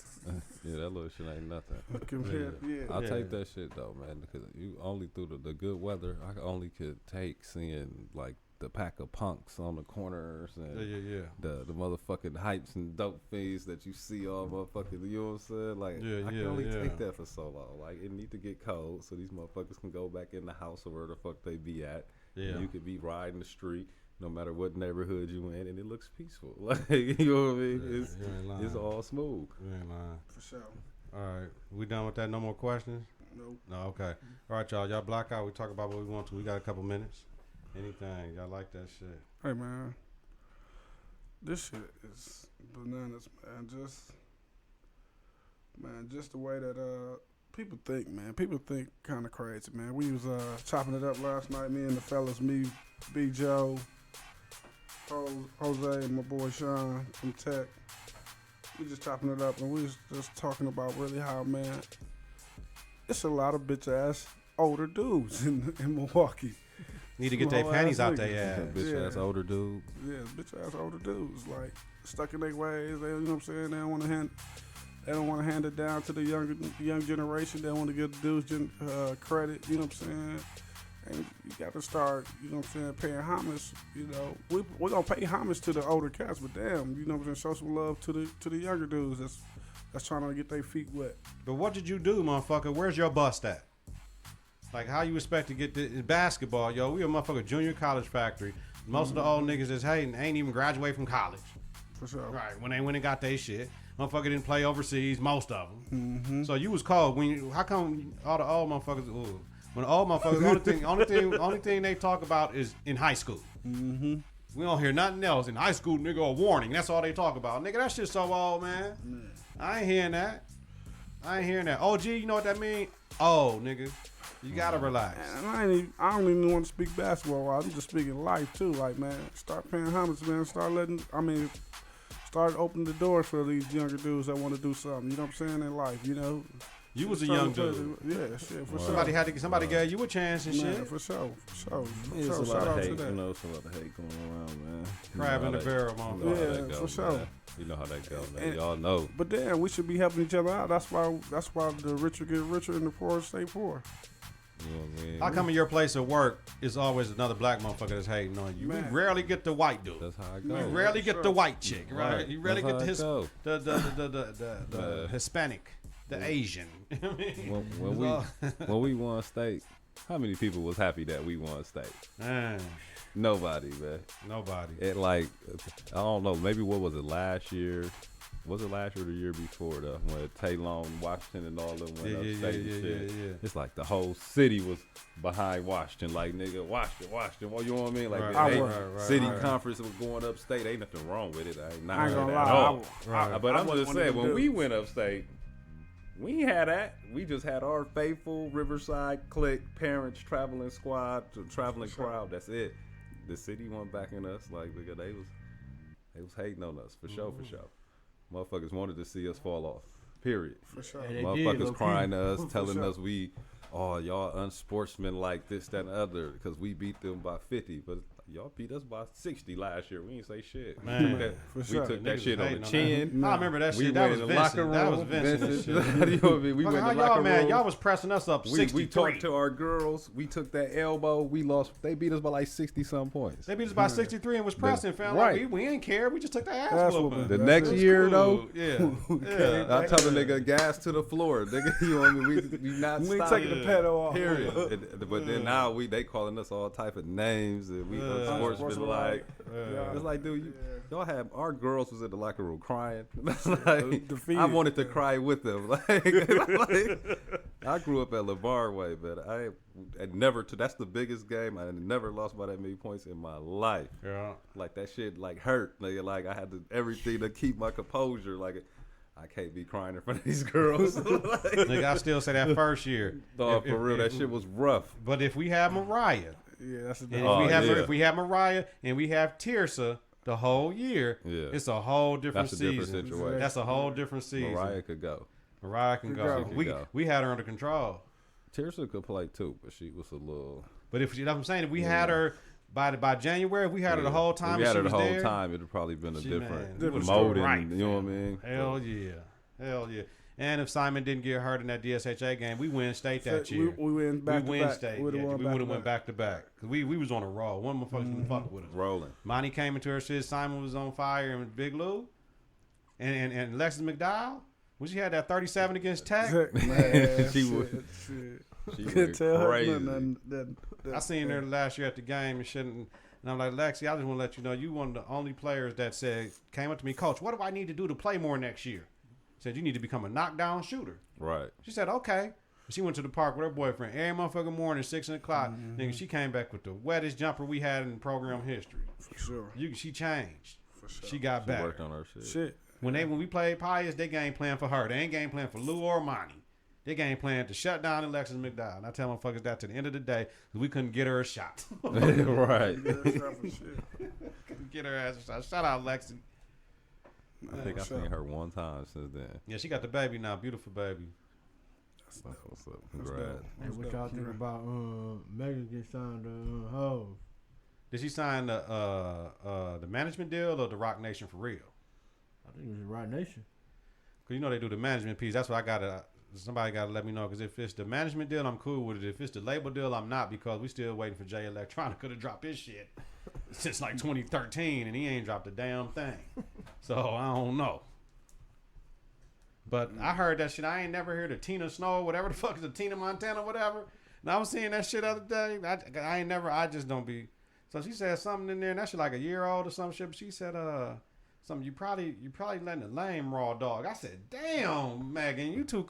Yeah, that little shit ain't nothing. Compared, yeah. I'll Yeah. take that shit though, man, because you only through the good weather. I only could take seeing like the pack of punks on the corners and Yeah. the motherfucking hypes and dope fiends that you see all motherfucking. You know what I'm saying? Like Yeah, I can yeah, only yeah. take that for so long. Like it need to get cold so these motherfuckers can go back in the house or where the fuck they be at. Yeah. And you could be riding the street. No matter what neighborhood you in, and it looks peaceful. Like you know what I mean? Yeah, you ain't lying. It's all smooth. You ain't lying. For sure. All right, we done with that? No more questions? Nope. No, okay. All right, y'all. Y'all Blackout. We talk about what we want to. We got a couple minutes. Anything. Y'all like that shit? Hey man, this shit is bananas, man. Just the way that people think, man. People think kind of crazy, man. We was chopping it up last night. Me and the fellas, me, B. Joe, Jose, and my boy Sean from Tech. We just chopping it up, and we was just talking about really how, man, it's a lot of bitch ass older dudes in Milwaukee. Need to get their Small panties ass out niggas. their ass. Bitch Yeah. ass older dude. Yeah, bitch ass older dudes, like stuck in their ways. They, you know what I'm saying? They don't want to hand it down to the young generation. They want to give the dudes credit. You know what I'm saying? And you got to start, you know what I'm saying, paying homage. You know, we're gonna pay homage to the older cats, but damn, you know what I'm saying, show some love to the younger dudes that's trying to get their feet wet. But what did you do, motherfucker? Where's your bust at? Like, how you expect to get the in basketball, yo? We a motherfucker junior college factory. Most of the old niggas that's hating ain't even graduate from college. For sure. Right, when they went and got their shit. Motherfucker didn't play overseas, most of them. Mm-hmm. So you was cold. How come all the old motherfuckers, when the old motherfuckers, only thing they talk about is in high school. Mm-hmm. We don't hear nothing else. In high school, nigga, a warning. That's all they talk about. Nigga, that shit's so old, man. I ain't hearing that. OG, you know what that mean? Oh, nigga. You gotta relax. And I don't even want to speak basketball. I'm just speaking life too. Like, man, start paying homage, man. Start opening the doors for these younger dudes that want to do something. You know what I'm saying, in life. You know. You was a young dude. Yeah, shit, for Somebody gave you a chance and Man, shit. for sure. There's a Shout lot out of to hate, that. you know, it's a lot of hate going around, man. Crab in the barrel, You motherfucker. know how Yeah, that for goes, sure. man. You know how that goes, man. And- Y'all know. But damn, we should be helping each other out. That's why the richer get richer and the poor stay poor. You know what I mean? How come in your place of work is always another black motherfucker that's hating on you? Man. We rarely get the white dude. That's how it We goes. rarely get the white chick, right? Right. You rarely That's get how the it goes. the Hispanic, the Asian. When we won state, how many people was happy that we won state? Man, Nobody, man. nobody. It like, I don't know, maybe what was it last year? Was it last year or the year before though? When Taylor, Washington, and all them went Yeah, up yeah, state yeah, and yeah, shit. yeah. It's like the whole city was behind Washington. Like, nigga, Washington. Well, you know what I mean? Like, Right, they, right, city right. conference was going upstate. Ain't nothing wrong with it. I ain't not I ain't gonna at lie. all. Right. But I'm wasn't just one of saying, them when we dudes. went upstate, we ain't had that. We just had our faithful Riverside clique, parents, traveling squad, traveling crowd. That's it. The city wasn't backing us. Like, nigga, they was hating on us for sure, for sure. Motherfuckers wanted to see us fall off. Period. For sure. Hey, they did, Motherfuckers low-key. crying to us, For telling sure. us y'all unsportsmanlike, this, that, and the other, because we beat them by 50. But y'all beat us by 60 last year. We ain't say shit. Man. For We sure. took that Niggas shit was on the hating on chin. I remember that We shit. That went was in the Vincent. locker room. That was Vincent and shit. You know what I mean? We Fuck, went how in the y'all locker mad? room. Y'all was pressing us up We 63. talked to our girls. We took that elbow. We lost. They beat us by like 60-some points. They beat us by 63 and was pressing, fam. Right. Like, we ain't care. We just took the ass Ass whooping. whooping. The That's next it. year, though, Yeah. Yeah. I tell the nigga gas to the floor. Nigga, you know what I mean? We not We stopping. taking the pedal off. Period. But then now they calling us all type of names and we unsportsmanlike. It's like, dude, y'all have our girls was in the locker room crying. Like, Defeated. I wanted to cry with them. Like, I grew up at LeVar Way, but I never. That's the biggest game. I never lost by that many points in my life. Yeah. Like that shit, like hurt. Like I had to everything to keep my composure. Like I can't be crying in front of these girls. Nigga, I still say that first year. Dog, for real, that shit was rough. But if we have Mariah, Yeah, that's a and Oh, if we have Mariah and we have Tirsa the whole year, Yeah. it's a whole different That's a different season. situation. That's a whole different season. Mariah could go. Mariah can Could go. go. We Could go. we had her under control. Tirsa could play too, but she was a little. But if you know what I'm saying, if we had her by January, if we had her the whole time. If we had she her the was whole there, time, it'd probably been a she, different man, it was molding. right, You know what I mean? Hell yeah. Hell yeah. And if Simon didn't get hurt in that DSHA game, we win state that year. We win back we to win back. state. We would have Yeah, won we back would to have went back to back. 'Cause we was on a roll. One motherfuckers didn't fuck with us. Rolling. Monty came into her shit. Simon was on fire, and Big Lou, and Lexus McDowell. When she had that 37 against Tech, Man, She shit, would- shit. She Couldn't went tell her crazy. nothing. That- I seen her last year at the game and shit. And I'm like, Lexi, I just want to let you know you one of the only players that came up to me, Coach, what do I need to do to play more next year? Said you need to become a knockdown shooter. Right. She said, okay. She went to the park with her boyfriend every motherfucking morning, 6 o'clock. Nigga, she came back with the wettest jumper we had in program history. For sure. She changed. For sure. She got She better. worked on her shit. Shit. When we played Pius, they game plan for her. They ain't game plan for Lou or Monty. They game plan to shut down Alexis McDowell. And I tell motherfuckers that to the end of the day, 'cause we couldn't get her a shot. Right. Couldn't get her ass a shot. Shout out Lexi. I think I've seen her one time since then. Yeah, she got the baby now. Beautiful baby. That's what's up. That's Congrats. dope. Hey, what y'all think about Megan getting signed to Hove? Did she sign the management deal or the Rock Nation for real? I think it was the Right Nation. Because you know they do the management piece. That's what I got to... Somebody got to let me know. Because if it's the management deal, I'm cool with it. If it's the label deal, I'm not. Because we still waiting for Jay Electronica to drop his shit since like 2013. And he ain't dropped a damn thing. So I don't know. But I heard that shit. I ain't never heard of Tina Snow, whatever the fuck is it, Tina Montana, whatever. And I was seeing that shit the other day. I ain't never... I just don't be... So she said something in there. And that shit like a year old or some shit. But she said... Something you probably letting a lame raw dog. I said, damn, Megan, you too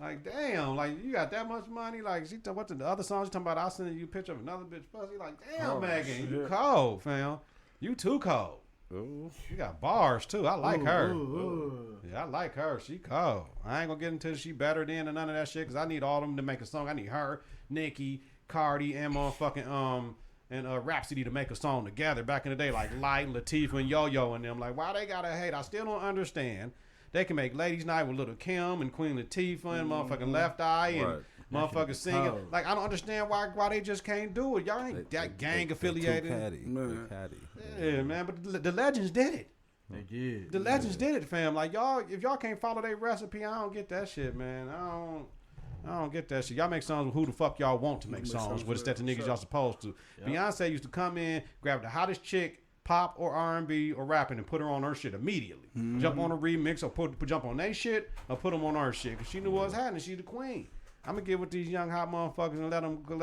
like damn, like you got that much money. Like she what the other songs you talking about? I'll send you a picture of another bitch pussy. Like damn, Oh, Megan, you shit. cold, fam. You too cold. Ooh. You got bars too. I like her. Ooh. Yeah, I like her. She cold. I ain't gonna get into she better than or none of that shit because I need all of them to make a song. I need her, Nicki, Cardi, and motherfucking and Rhapsody to make a song together back in the day, like Light, Latifah, and Yo-Yo and them. Like, why they gotta hate? I still don't understand. They can make Ladies Night with Little Kim and Queen Latifah and motherfucking Left Eye and Right. motherfuckers singing. cold. Like, I don't understand why they just can't do it. Y'all ain't that gang affiliated. Man. Yeah, man, but the legends did it. They did. The legends did it, fam. Like y'all, if y'all can't follow their recipe, I don't get that shit, man. I I don't get that shit. Y'all make songs with who the fuck y'all want to make songs with. It's that the niggas y'all supposed to. Yep. Beyonce used to come in, grab the hottest chick, pop or R&B or rapping, and put her on her shit immediately. Jump on a remix or jump on their shit or put them on her shit. Because she knew what was happening. She the queen. I'm going to get with these young hot motherfuckers and let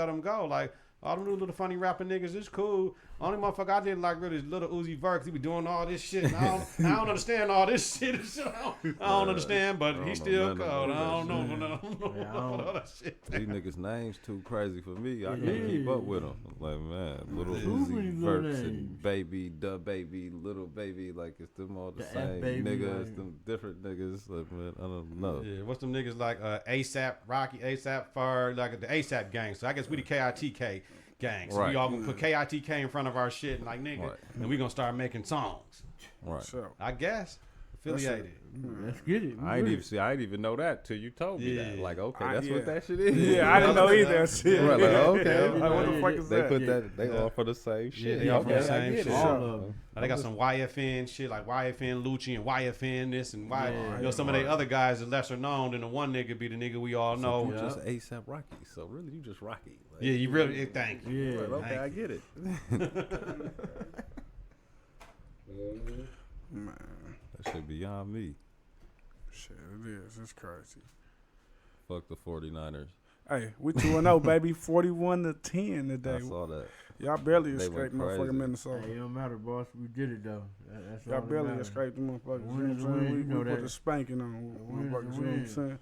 them go. Like, all them little funny rapping niggas is cool. Only motherfucker I didn't like really is Little Uzi Vert, 'cause he be doing all this shit. And I don't understand all this shit. I don't understand, but he's still cold. I don't know all that shit. These niggas' names too crazy for me. I can't keep up with them. Like, man, Little Uzi Vert and Baby, Da Baby, Little Baby, like it's them all the same niggas, like, them different niggas. Like, man, I don't know. Yeah, what's them niggas like ASAP, Rocky, ASAP, Far, like the ASAP gang. So I guess we the KITK gang. So we all gonna put KITK in front of our shit and like nigga, and we gonna start making songs. Right. So, I guess affiliated. Let's get it. I didn't even know that till you told me that. Like, okay, that's what that shit is. Yeah, I didn't know either. Shit. Right, like, okay. Like, what the fuck is they that? put that. They all for the same shit. They all for the Okay, same I get shit. it. All of them. They got some YFN shit like YFN Lucci and YFN this and Yeah. you know some of the other guys are lesser known than the one nigga be the nigga we all know. You just ASAP Rocky. So really, you just Rocky. Like, Yeah, you really thank you. Yeah. Right, okay, I get it. Man, That shit beyond me. shit, it is. It's crazy. Fuck the 49ers. Hey, we 2-0, baby. 41-10 today. I saw that. Y'all barely They escaped went crazy. motherfucking Minnesota. Hey, it don't matter, boss. We did it though. That's Y'all all that barely matters. escaped the motherfuckers. Win is You know what I'm win, saying? you know We put that. the spanking on Win is motherfuckers. You know what I'm win. saying?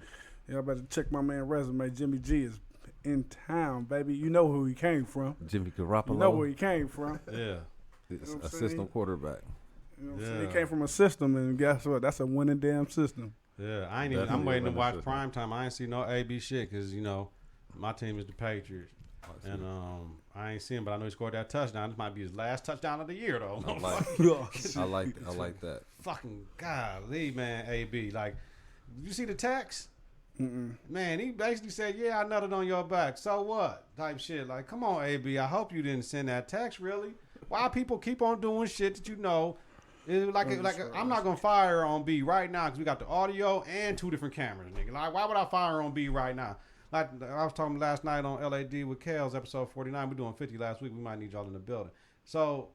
Y'all better check my man resume. Jimmy G is in town, baby. You know who he came from. Jimmy Garoppolo. You know where he came from. Yeah. know what I'm Assistant saying? quarterback. You know what I'm saying? Yeah. He came from a system, and guess what? That's a winning damn system. Yeah, I ain't even. I'm Definitely waiting to winning watch system. prime time. I ain't see no AB shit because you know my team is the Patriots, and I ain't seen him, but I know he scored that touchdown. This might be his last touchdown of the year though. I like that. Fucking golly, man, AB. Like, you see the text? Man, he basically said, "Yeah, I nutted on your back. So what?" Type shit. Like, come on, AB. I hope you didn't send that text. Really? Why people keep on doing shit that you know? It's I'm not gonna fire on B right now because we got the audio and 2 different cameras, nigga. Like, why would I fire on B right now? Like I was talking last night on LAD with Kels, episode 49. We're doing 50 last week. We might need y'all in the building. So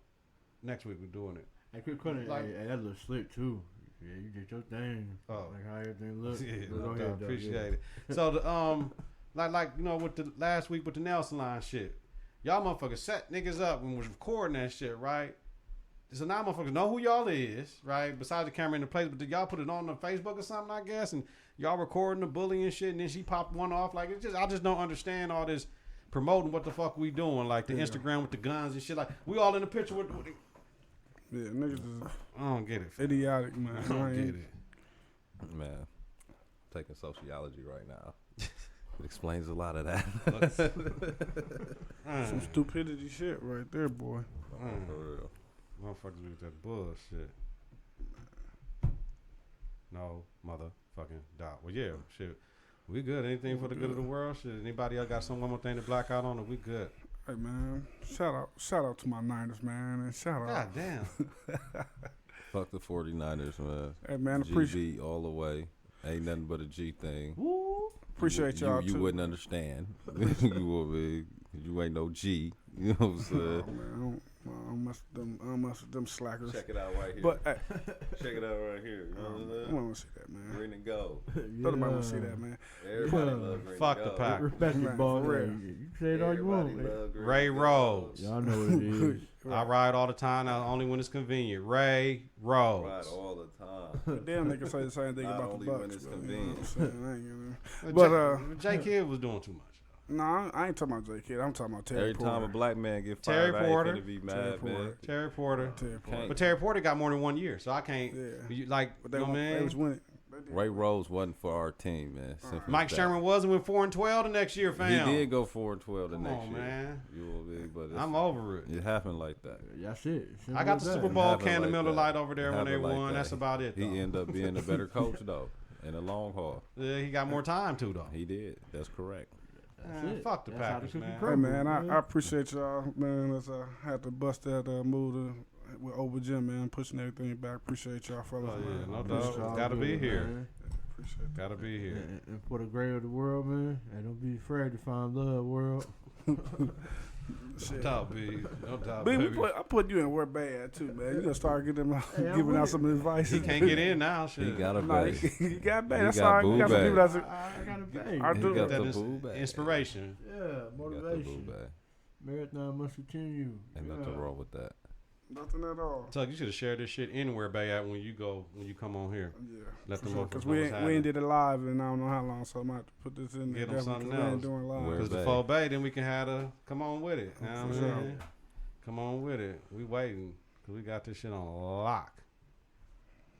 next week we're doing it. I could cut it. Like- Hey, that look slick too. Yeah, you did your thing. Oh. Like how everything looks. Yeah, Go no ahead, doubt. though, Appreciate yeah. it. So the like you know with the last week with the Nelson line shit, y'all motherfuckers set niggas up when we was recording that shit, right? So now motherfuckers know who y'all is, right? Besides the camera in the place, but did y'all put it on the Facebook or something, I guess, and y'all recording the bullying shit, and then she popped one off. Like, I just don't understand all this promoting what the fuck we doing, like the Instagram with the guns and shit. Like, we all in the picture with Yeah, niggas is I don't get it. idiotic, man. I don't get it. Man, I'm taking sociology right now. It explains a lot of that. Some stupidity shit right there, boy. For real. Motherfuckers with that bullshit. No motherfucking doubt. Well, yeah, shit. We good. Anything for the good of the world? Shit. Anybody else got one more thing to Blackout on it? We good. Hey, man. Shout out to my Niners, man. And shout out. God damn. Fuck the 49ers, man. Hey, man. Appreciate GB all the way. Ain't nothing but a G thing. Woo. Appreciate y'all, you too. wouldn't understand. You ain't no G. You know what I'm saying? Oh, man. I don't mess with them slackers. Check it out right here. But, hey, Check it out right here. You know what I'm I saying? want to see that, man. Green and gold. Nobody want to see that, man. Everybody Yeah. love green Fuck and the gold. Pack. Respect Man, it, boss. for real. Hey, you can say it all you want. Everybody love green Ray and gold. Rose. Y'all know what it is. I ride all the time. Now, only when it's convenient. Ray Rose. Ride all the time. But damn, they can say the same thing Not about only the when Bucks. it's but, convenient. You know what I'm saying? I ain't gonna- But, J Kidd was doing too much. no, I ain't talking about J. Kidd. I'm talking about Terry Every Porter. time a black man get Terry fired, I Porter. ain't finna be Terry mad, man. Porter. Terry Porter. Terry Porter. But Terry Porter got more than 1 year, so I can't. Yeah. You, like, But they, you know what I they mean? was winning. Ray Rose wasn't for our team, man. Simple as Mike that. Sherman was and went 4-12 the next year, fam. He did go 4-12 the Come next on, year. man. You will be, but it's, I'm over it. it happened like that. That's it. Simple I got as the that. Super Bowl happened can of like Miller that. Lite over there It when they happened like won. that. That's about it, He though. ended up being a better coach, though, in the long haul. Yeah, he got more time, too, though. He did. That's correct. Man, it. fuck the That's how Packers, the cookie man. crumbles. Hey, man, I appreciate y'all, man, as I had to bust that move with over Jim, man, pushing everything back. Appreciate y'all, fellas, Oh, yeah, man. no It's doubt. all Gotta be good, here. man. Appreciate that. Gotta be here. And for the great of the world, man, and don't be afraid to find love, world. No doubt, B. No doubt, B, baby. I put you in where bad too, man. You gonna start getting them Hey, I'm giving with out it. some advice. He can't get in now. Shit. He got a Nah, bag. he got bad. He That's got all right. boo We got some bag. people that's I got a bang. I He do. got That the is boo bag. inspiration. Yeah, He got the boo motivation. bag. Marathon must continue. Ain't Yeah. nothing wrong with that. Nothing at all. Tug, you should have shared this shit anywhere, Bay, at when you come on here. Yeah. Let them know what's Because we ain't did it live and I don't know how long, so I might have to put this in there. Get 'em definitely, something 'cause we ain't else. doing live. Where- Because the Bay. full Bay, then we can have a come on with it. You know what For I'm sure. saying? Come on with it. We waiting because we got this shit on lock.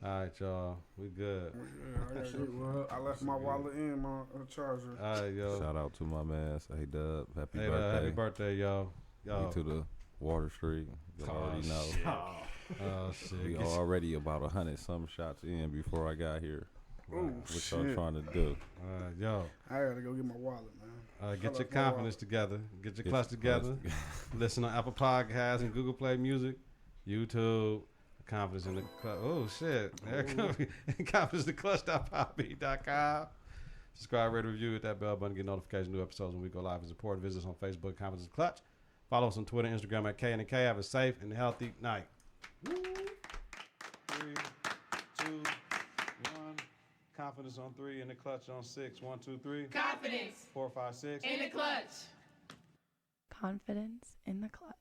All right, y'all. We good. Yeah, I, gotta get, I left my wallet in my charger. All right, yo. Shout out to my man. Say Dub. Happy Hey, birthday. happy birthday, yo. We Yo. to the Water Street. You already know. Shit. Oh, shit. We Get- already about 100 shots in before I got here. Oh, What y'all shit. trying to do? Yo. I gotta go get my wallet, man. Get Hold your up, hold confidence on. together. Get your Get clutch your together. Listen on Apple Podcasts and Google Play Music, YouTube. Confidence in the clutch. Oh shit! There it comes. Confidence in the clutch.podbean.com. Subscribe, rate, review, hit that bell button, get notifications of new episodes when we go live and support. Visit us on Facebook, Confidence in the Clutch. Follow us on Twitter, Instagram at K and K. Have a safe and healthy night. 3, 2, 1. Confidence on 3 and the clutch on 6. 1, 2, 3. Confidence 4, 5, 6. in the clutch. Confidence in the clutch.